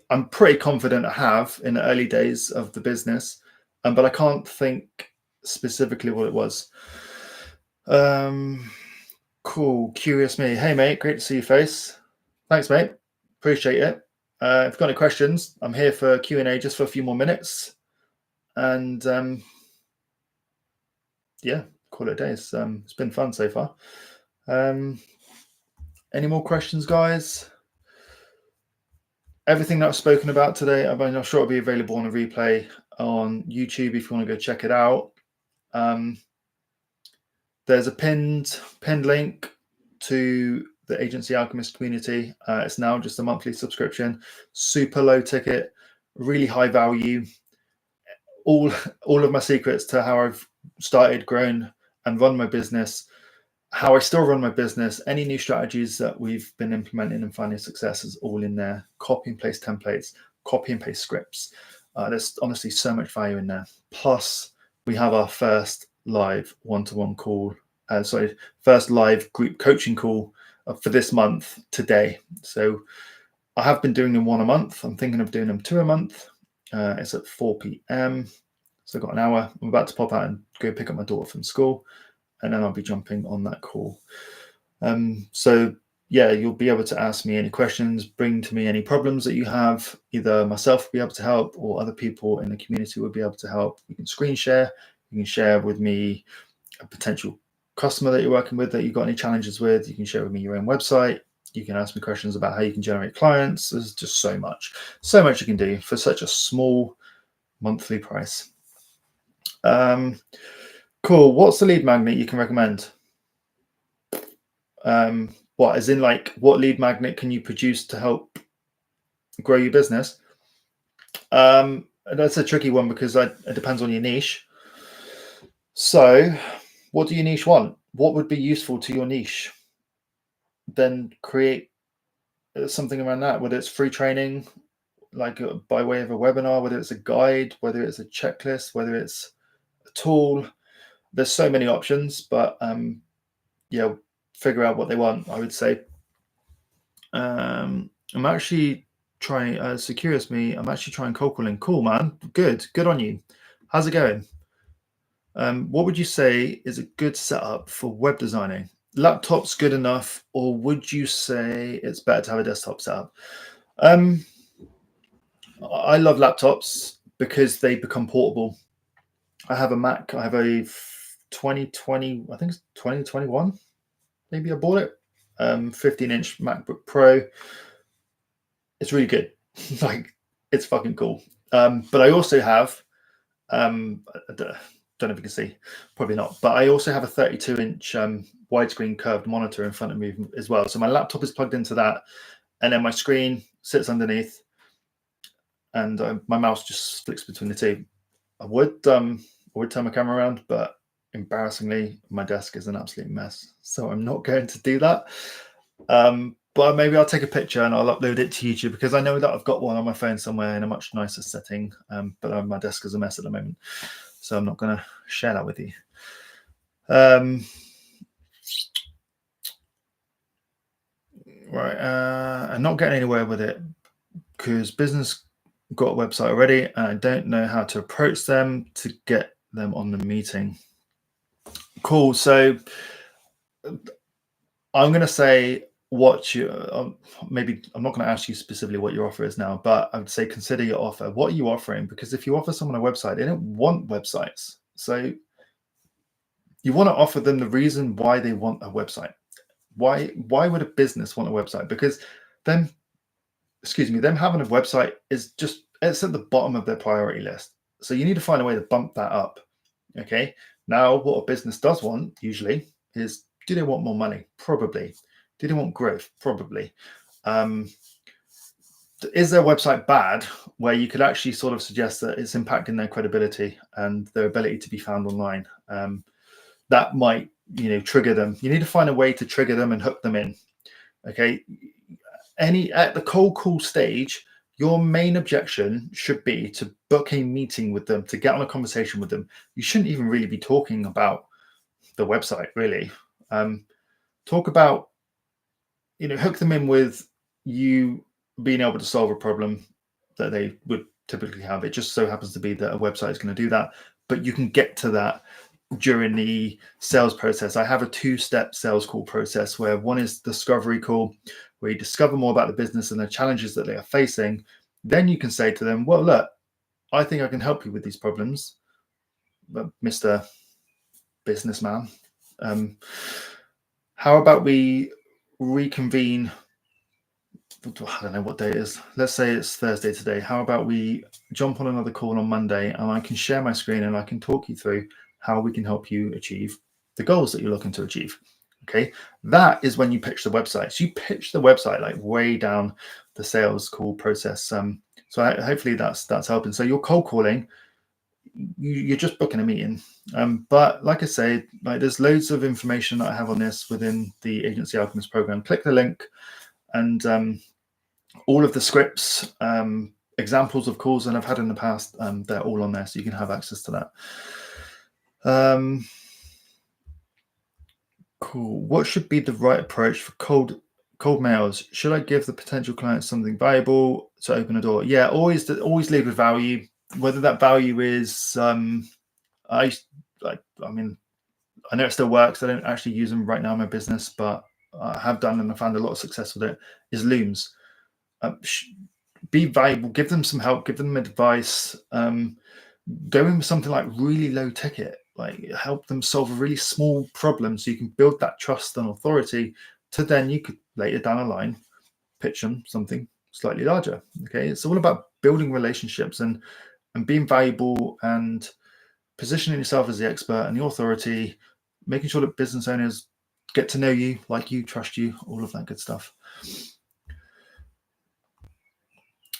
I'm pretty confident I have in the early days of the business, but I can't think specifically what it was. Cool. Curious me. Hey, mate. Great to see your face. Thanks, mate. Appreciate it. If you've got any questions, I'm here for Q&A just for a few more minutes. And yeah, call it a day. It's been fun so far. Any more questions, guys? Everything that I've spoken about today, I'm sure it'll be available on a replay on YouTube if you want to go check it out. There's a pinned link to the Agency Alchemist community. It's now just a monthly subscription, super low ticket, really high value. All of my secrets to how I've started, grown, and run my business, how I still run my business, any new strategies that we've been implementing and finding success is all in there. Copy and paste templates, copy and paste scripts. There's honestly so much value in there. Plus, we have our first live one-to-one call, first live group coaching call for this month today. So I have been doing them one a month. I'm thinking of doing them two a month. It's at 4 p.m. So I've got an hour. I'm about to pop out and go pick up my daughter from school, and then I'll be jumping on that call. So yeah, you'll be able to ask me any questions, bring to me any problems that you have. Either myself will be able to help, or other people in the community will be able to help. You can screen share. You can share with me a potential customer that you're working with that you've got any challenges with. You can share with me your own website. You can ask me questions about how you can generate clients. There's just so much you can do for such a small monthly price. Cool. What's the lead magnet you can recommend? What, as in like what lead magnet can you produce to help grow your business? That's a tricky one because it depends on your niche. So what do your niche want? What would be useful to your niche? Then create something around that, whether it's free training, like by way of a webinar, whether it's a guide, whether it's a checklist, whether it's a tool. There's so many options, but yeah, figure out what they want, I would say. I'm actually trying, so curious me, I'm actually trying cold calling. Cool, man. Good on you. How's it going? What would you say is a good setup for web designing? Laptop's good enough, or would you say it's better to have a desktop setup? I love laptops because they become portable. I have a Mac. I have a 2020, I think it's 2021. Maybe I bought it. 15-inch MacBook Pro. It's really good. Like, it's fucking cool. But I also have, I don't know if you can see, probably not, but I also have a 32-inch widescreen curved monitor in front of me as well. So my laptop is plugged into that, and then my screen sits underneath, and my mouse just flicks between the two. I would turn my camera around, but embarrassingly, my desk is an absolute mess, so I'm not going to do that. But maybe I'll take a picture and I'll upload it to YouTube, because I know that I've got one on my phone somewhere in a much nicer setting. But my desk is a mess at the moment, so I'm not going to share that with you. Right, I'm not getting anywhere with it because business got a website already, and I don't know how to approach them to get them on the meeting. Cool. So I'm going to say what you maybe I'm not going to ask you specifically what your offer is now, but I would say consider your offer. What are you offering? Because if you offer someone a website, they don't want websites. So you want to offer them the reason why they want a website. Why would a business want a website? Because them having a website is just, it's at the bottom of their priority list. So you need to find a way to bump that up. Okay. Now, what a business does want usually is, do they want more money? Probably. Do they want growth? Probably. Is their website bad, where you could actually sort of suggest that it's impacting their credibility and their ability to be found online? That might, trigger them. You need to find a way to trigger them and hook them in. Okay. At the cold call stage, your main objection should be to book a meeting with them, to get on a conversation with them. You shouldn't even really be talking about the website, really. Talk about, hook them in with you being able to solve a problem that they would typically have. It just so happens to be that a website is going to do that, but you can get to that during the sales process. I have a 2-step sales call process, where one is discovery call, where you discover more about the business and the challenges that they are facing. Then you can say to them, well, look, I think I can help you with these problems, Mr. Businessman. How about we reconvene? I don't know what day it is. Let's say it's Thursday today. How about we jump on another call on Monday, and I can share my screen and I can talk you through how we can help you achieve the goals that you're looking to achieve. Okay. That is when you pitch the website. So you pitch the website like way down the sales call process. So hopefully that's helping. So you're cold calling, you're just booking a meeting. But like I say, like, there's loads of information that I have on this within the Agency Alchemist program. Click the link, and all of the scripts, examples of calls that I've had in the past, they're all on there, so you can have access to that. Cool. What should be the right approach for cold mails? Should I give the potential client something valuable to open a door? Yeah, always lead with value. Whether that value is, I mean, I know it still works. I don't actually use them right now in my business, but I have done, and I found a lot of success with it. Is looms. Be valuable. Give them some help. Give them advice. Go in with something like really low ticket. Like, help them solve a really small problem, so you can build that trust and authority. To then you could later down the line pitch them something slightly larger. Okay, it's all about building relationships and being valuable and positioning yourself as the expert and the authority, making sure that business owners get to know you, like you, trust you, all of that good stuff.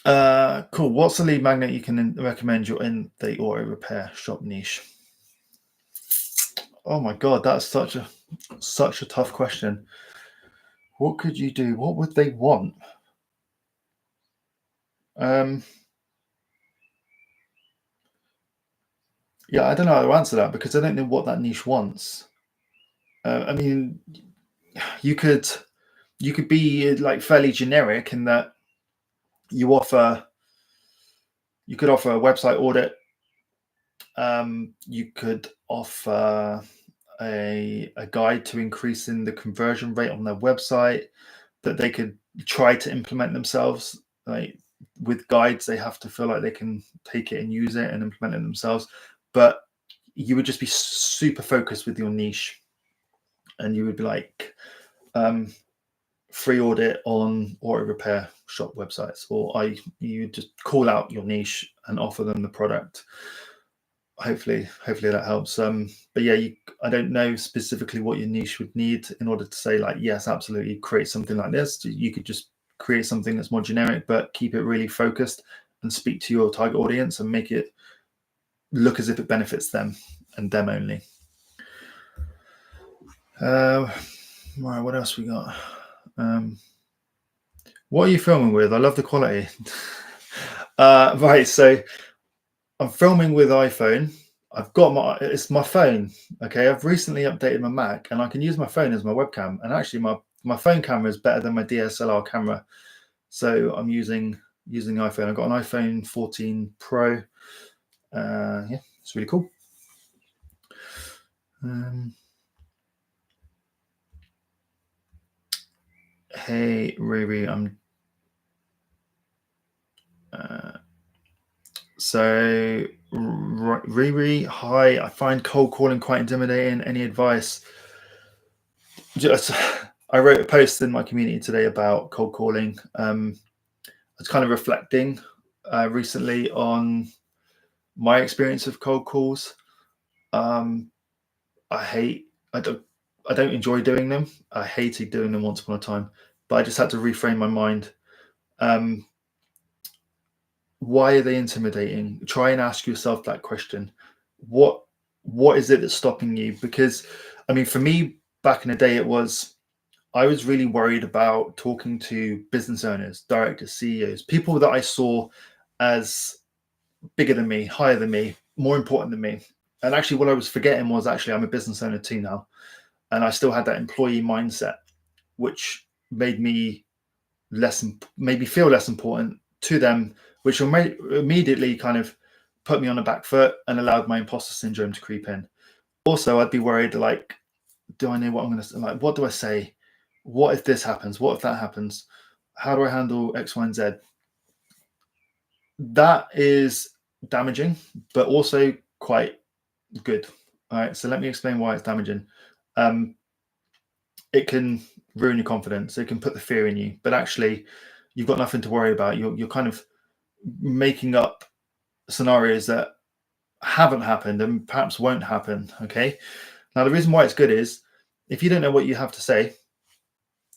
Cool. What's the lead magnet you can recommend you're in the auto repair shop niche? Oh my God, that's such a tough question. What could you do? What would they want? Yeah, I don't know how to answer that, because I don't know what that niche wants. I mean, you could be like fairly generic in that you could offer a website audit You could offer a guide to increasing the conversion rate on their website that they could try to implement themselves. Like with guides, they have to feel like they can take it and use it and implement it themselves. But you would just be super focused with your niche, and you would be like, free audit on auto repair shop websites, or you just call out your niche and offer them the product. Hopefully that helps. But yeah, I don't know specifically what your niche would need in order to say like, yes, absolutely, create something like this. You could just create something that's more generic, but keep it really focused and speak to your target audience and make it look as if it benefits them and them only. Right, what else we got? What are you filming with? I love the quality. Right, so I'm filming with iPhone. I've got it's my phone. Okay, I've recently updated my Mac, and I can use my phone as my webcam. And actually, my phone camera is better than my DSLR camera, so I'm using iPhone. I've got an iPhone 14 Pro. Yeah, it's really cool. Hey Riri, so Riri, hi. I find cold calling quite intimidating. Any advice? Just, I wrote a post in my community today about cold calling. I was kind of reflecting recently on my experience of cold calls. I don't enjoy doing them. I hated doing them once upon a time, but I just had to reframe my mind. Why are they intimidating? Try and ask yourself that question. What is it that's stopping you? Because I mean, for me, back in the day, I was really worried about talking to business owners, directors, CEOs, people that I saw as bigger than me, higher than me, more important than me. And actually, what I was forgetting was actually I'm a business owner too now. And I still had that employee mindset, which made me feel less important to them, which immediately kind of put me on the back foot and allowed my imposter syndrome to creep in. Also, I'd be worried, like, do I know what I'm going to like? What do I say? What if this happens? What if that happens? How do I handle X, Y, and Z? That is damaging, but also quite good. All right. So let me explain why it's damaging. It can ruin your confidence. It can put the fear in you, but actually, you've got nothing to worry about. You're kind of making up scenarios that haven't happened and perhaps won't happen. Okay. Now, the reason why it's good is if you don't know what you have to say,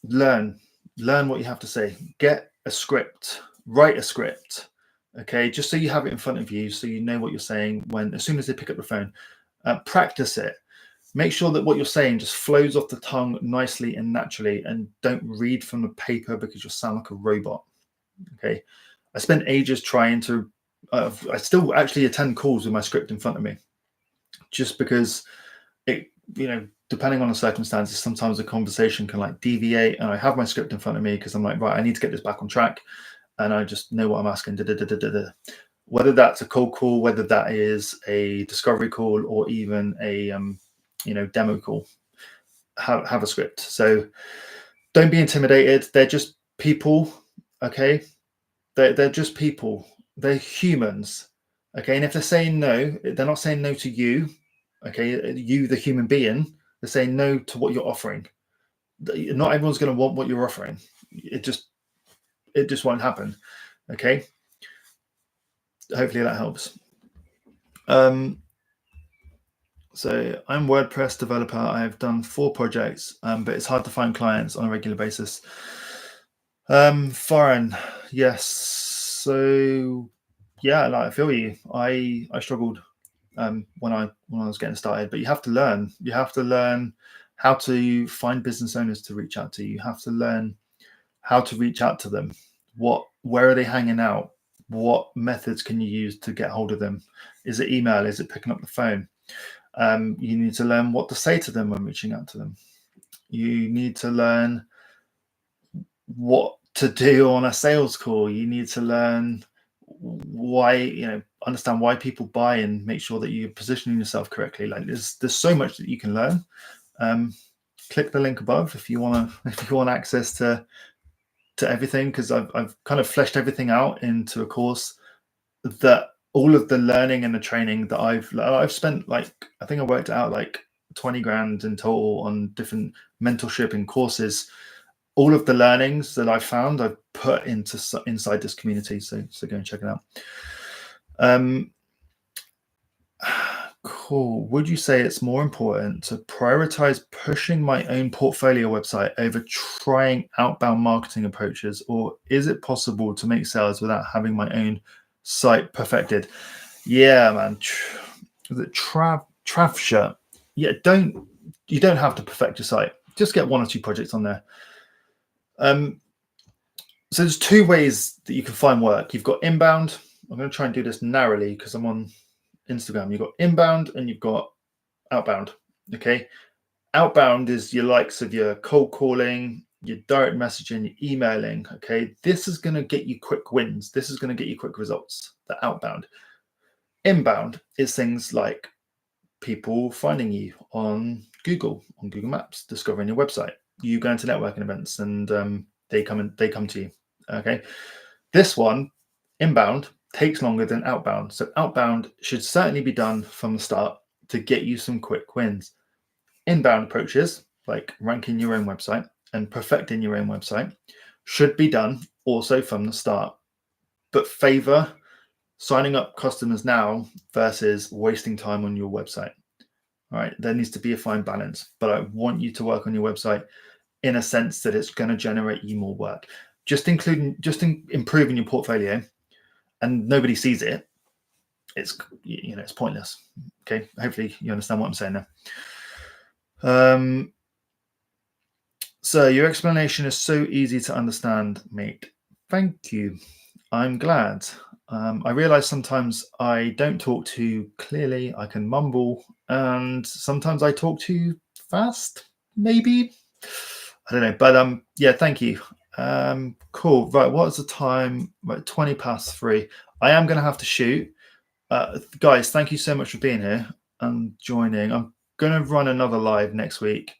learn what you have to say. Get a script, write a script. Okay, just so you have it in front of you, so you know what you're saying as soon as they pick up the phone. Practice it. Make sure that what you're saying just flows off the tongue nicely and naturally, and don't read from the paper because you'll sound like a robot. Okay, I spent ages trying to. I still actually attend calls with my script in front of me, just because it, depending on the circumstances, sometimes the conversation can like deviate, and I have my script in front of me because I'm like, right, I need to get this back on track, and I just know what I'm asking. Whether that's a cold call, whether that is a discovery call, or even a demo call, have a script. So don't be intimidated. They're just people, okay? They're just people. They're humans, okay? And if they're saying no, they're not saying no to you, okay? You, the human being, they're saying no to what you're offering. Not everyone's going to want what you're offering. It just won't happen, okay? Hopefully that helps. So I'm WordPress developer. I have done 4 projects, but it's hard to find clients on a regular basis. Foreign, yes. So yeah, like I feel you. I struggled when I was getting started, but you have to learn. You have to learn how to find business owners to reach out to. You have to learn how to reach out to them. Where are they hanging out? What methods can you use to get hold of them? Is it email? Is it picking up the phone? You need to learn what to say to them when reaching out to them. You need to learn what to do on a sales call. You need to learn why, understand why people buy and make sure that you're positioning yourself correctly. Like there's so much that you can learn. Click the link above if you want access to everything, because I've kind of fleshed everything out into a course that all of the learning and the training that I've spent, like, I think I worked out like 20 grand in total on different mentorship and courses. All of the learnings that I found, I've put inside this community. So go and check it out. Cool. Would you say it's more important to prioritize pushing my own portfolio website over trying outbound marketing approaches, or is it possible to make sales without having my own site perfected? Yeah, man. The Trav shirt. Yeah, you don't have to perfect your site. Just get 1 or 2 projects on there. So there's 2 ways that you can find work. You've got inbound. I'm going to try and do this narrowly because I'm on Instagram. You've got inbound and you've got outbound. Okay. Outbound is your likes of your cold calling, your direct messaging, your emailing. Okay. This is going to get you quick wins. This is going to get you quick results. The outbound. Inbound is things like people finding you on Google Maps, discovering your website, you going to networking events, and they come to you. Okay. This one, inbound, takes longer than outbound. So outbound should certainly be done from the start to get you some quick wins. Inbound approaches, like ranking your own website and perfecting your own website, should be done also from the start, but favor signing up customers now versus wasting time on your website. All right, there needs to be a fine balance, but I want you to work on your website in a sense that it's going to generate you more work. Just improving your portfolio and nobody sees it, it's pointless. Okay, hopefully you understand what I'm saying there. So your explanation is so easy to understand, mate. Thank you. I'm glad. I realize sometimes I don't talk too clearly. I can mumble, and sometimes I talk too fast. Maybe, I don't know. But yeah, thank you. Cool. Right, what's the time? Right, 20 past 3. I am going to have to shoot. Guys, thank you so much for being here and joining. I'm going to run another live next week.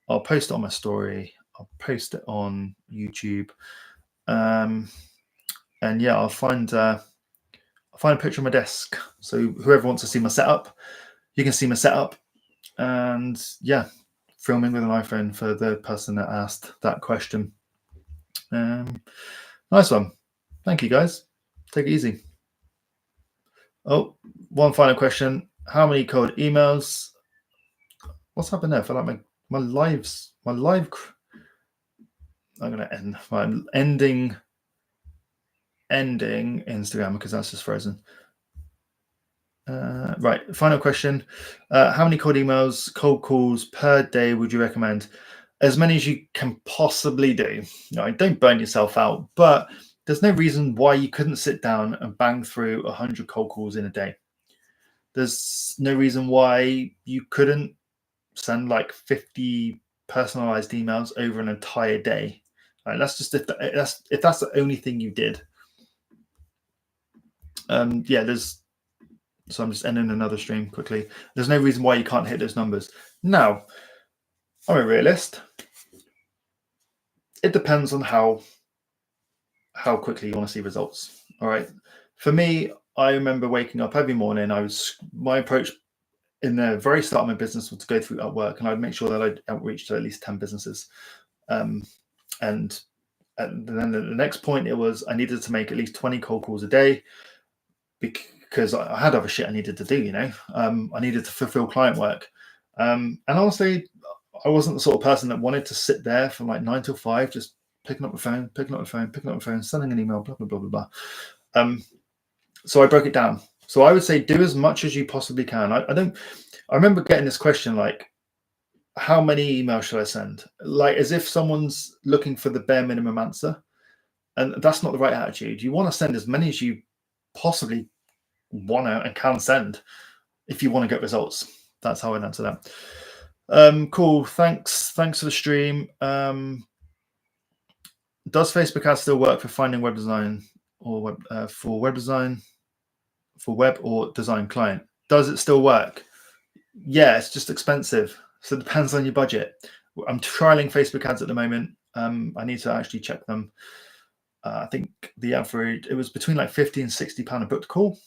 I'll post it on my story. I'll post it on YouTube. And yeah, I'll find a picture of my desk. So whoever wants to see my setup, you can see my setup. And yeah, filming with an iPhone for the person that asked that question. Nice one. Thank you, guys. Take it easy. Oh, one final question. How many cold emails? What's happened there? I feel like my live. I'm going to end. I'm ending Instagram because that's just frozen. Right. Final question. How many cold emails, cold calls per day would you recommend? As many as you can possibly do. Don't burn yourself out, but there's no reason why you couldn't sit down and bang through 100 cold calls in a day. There's no reason why you couldn't send like 50 personalized emails over an entire day. Right, that's just if that's the only thing you did. Yeah, so I'm just ending another stream quickly. There's no reason why you can't hit those numbers. Now, I'm a realist. It depends on how quickly you want to see results. All right. For me, I remember waking up every morning. My approach in the very start of my business was to go through Upwork, and I'd make sure that I'd outreach to at least 10 businesses. And then the next point, it was I needed to make at least 20 cold calls a day because I had other shit I needed to do. I needed to fulfill client work. And honestly, I wasn't the sort of person that wanted to sit there from like 9 till 5, just picking up the phone, sending an email, blah, blah, blah, blah, blah. So I broke it down. So I would say do as much as you possibly can. I remember getting this question, like, how many emails should I send? Like, as if someone's looking for the bare minimum answer. And that's not the right attitude. You want to send as many as you possibly want to and can send if you want to get results. That's how I'd answer that. Cool. Thanks for the stream. Does Facebook ads still work for finding web design or for web design, for web or design client. Does it still work? Yeah, it's just expensive. So it depends on your budget. I'm trialing Facebook ads at the moment. I need to actually check them. I think the average, it was between like 50 and 60 pound a booked call.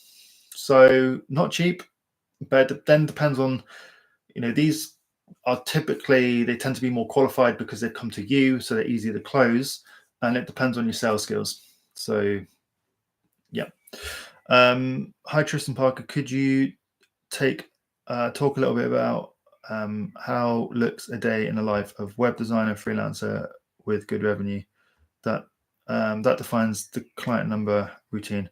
So not cheap, but it then depends on, these are typically, they tend to be more qualified because they've come to you, so they're easier to close, and it depends on your sales skills. So yeah. Hi Tristan Parker, could you talk a little bit about how looks a day in the life of web designer freelancer with good revenue? That defines the client number routine.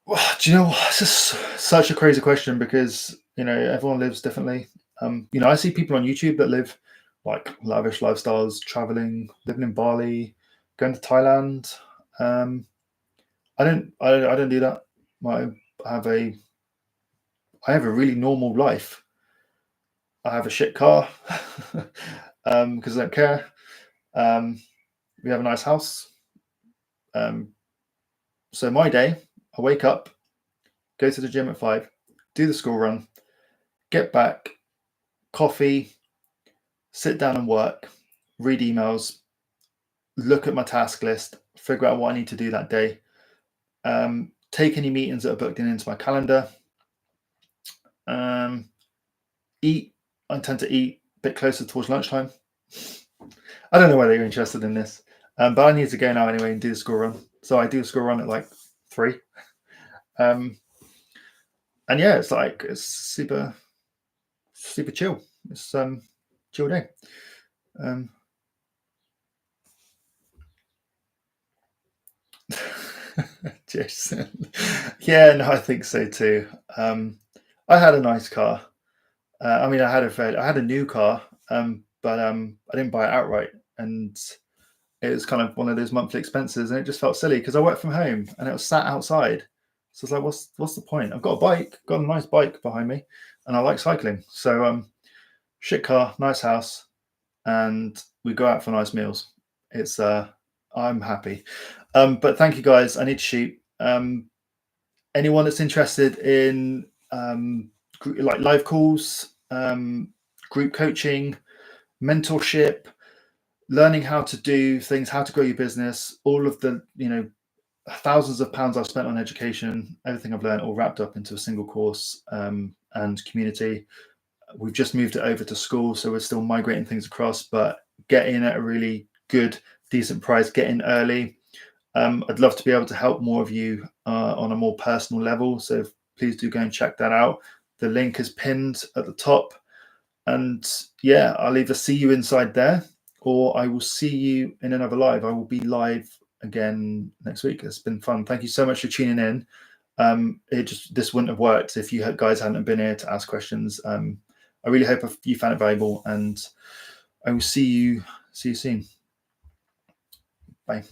Well, do you know what? This is such a crazy question because everyone lives differently. I see people on YouTube that live like lavish lifestyles, traveling, living in Bali, going to Thailand. I don't do that. I have a really normal life. I have a shit car because I don't care. We have a nice house. So my day, I wake up, go to the gym at 5, do the school run, get back, coffee, sit down and work, read emails, look at my task list, figure out what I need to do that day, take any meetings that are booked into my calendar, eat. I tend to eat a bit closer towards lunchtime. I don't know whether you're interested in this, but I need to go now anyway and do the school run. So I do the school run at like 3. And yeah, it's super chill. It's chill day. Jason. Yeah, no, I think so too. I had a nice car. I mean, I had a new car, but I didn't buy it outright, and it was kind of one of those monthly expenses, and it just felt silly because I work from home and it was sat outside. So it's like, what's the point? I've got a bike, got a nice bike behind me, and I like cycling. So shit car, nice house, and we go out for nice meals. It's I'm happy. But thank you guys. I need to shoot. Anyone that's interested in like live calls, group coaching, mentorship, learning how to do things, how to grow your business, all of the thousands of pounds I've spent on education, everything I've learned all wrapped up into a single course and community. We've just moved it over to school, so we're still migrating things across, but get in at a really good, decent price, get in early. I'd love to be able to help more of you on a more personal level, so please do go and check that out. The link is pinned at the top, and yeah, I'll either see you inside there or I will see you in another live. I will be live again next week. It's been fun. Thank you so much for tuning in. This wouldn't have worked if you guys hadn't been here to ask questions. I really hope you found it valuable, and I will see you soon. Bye.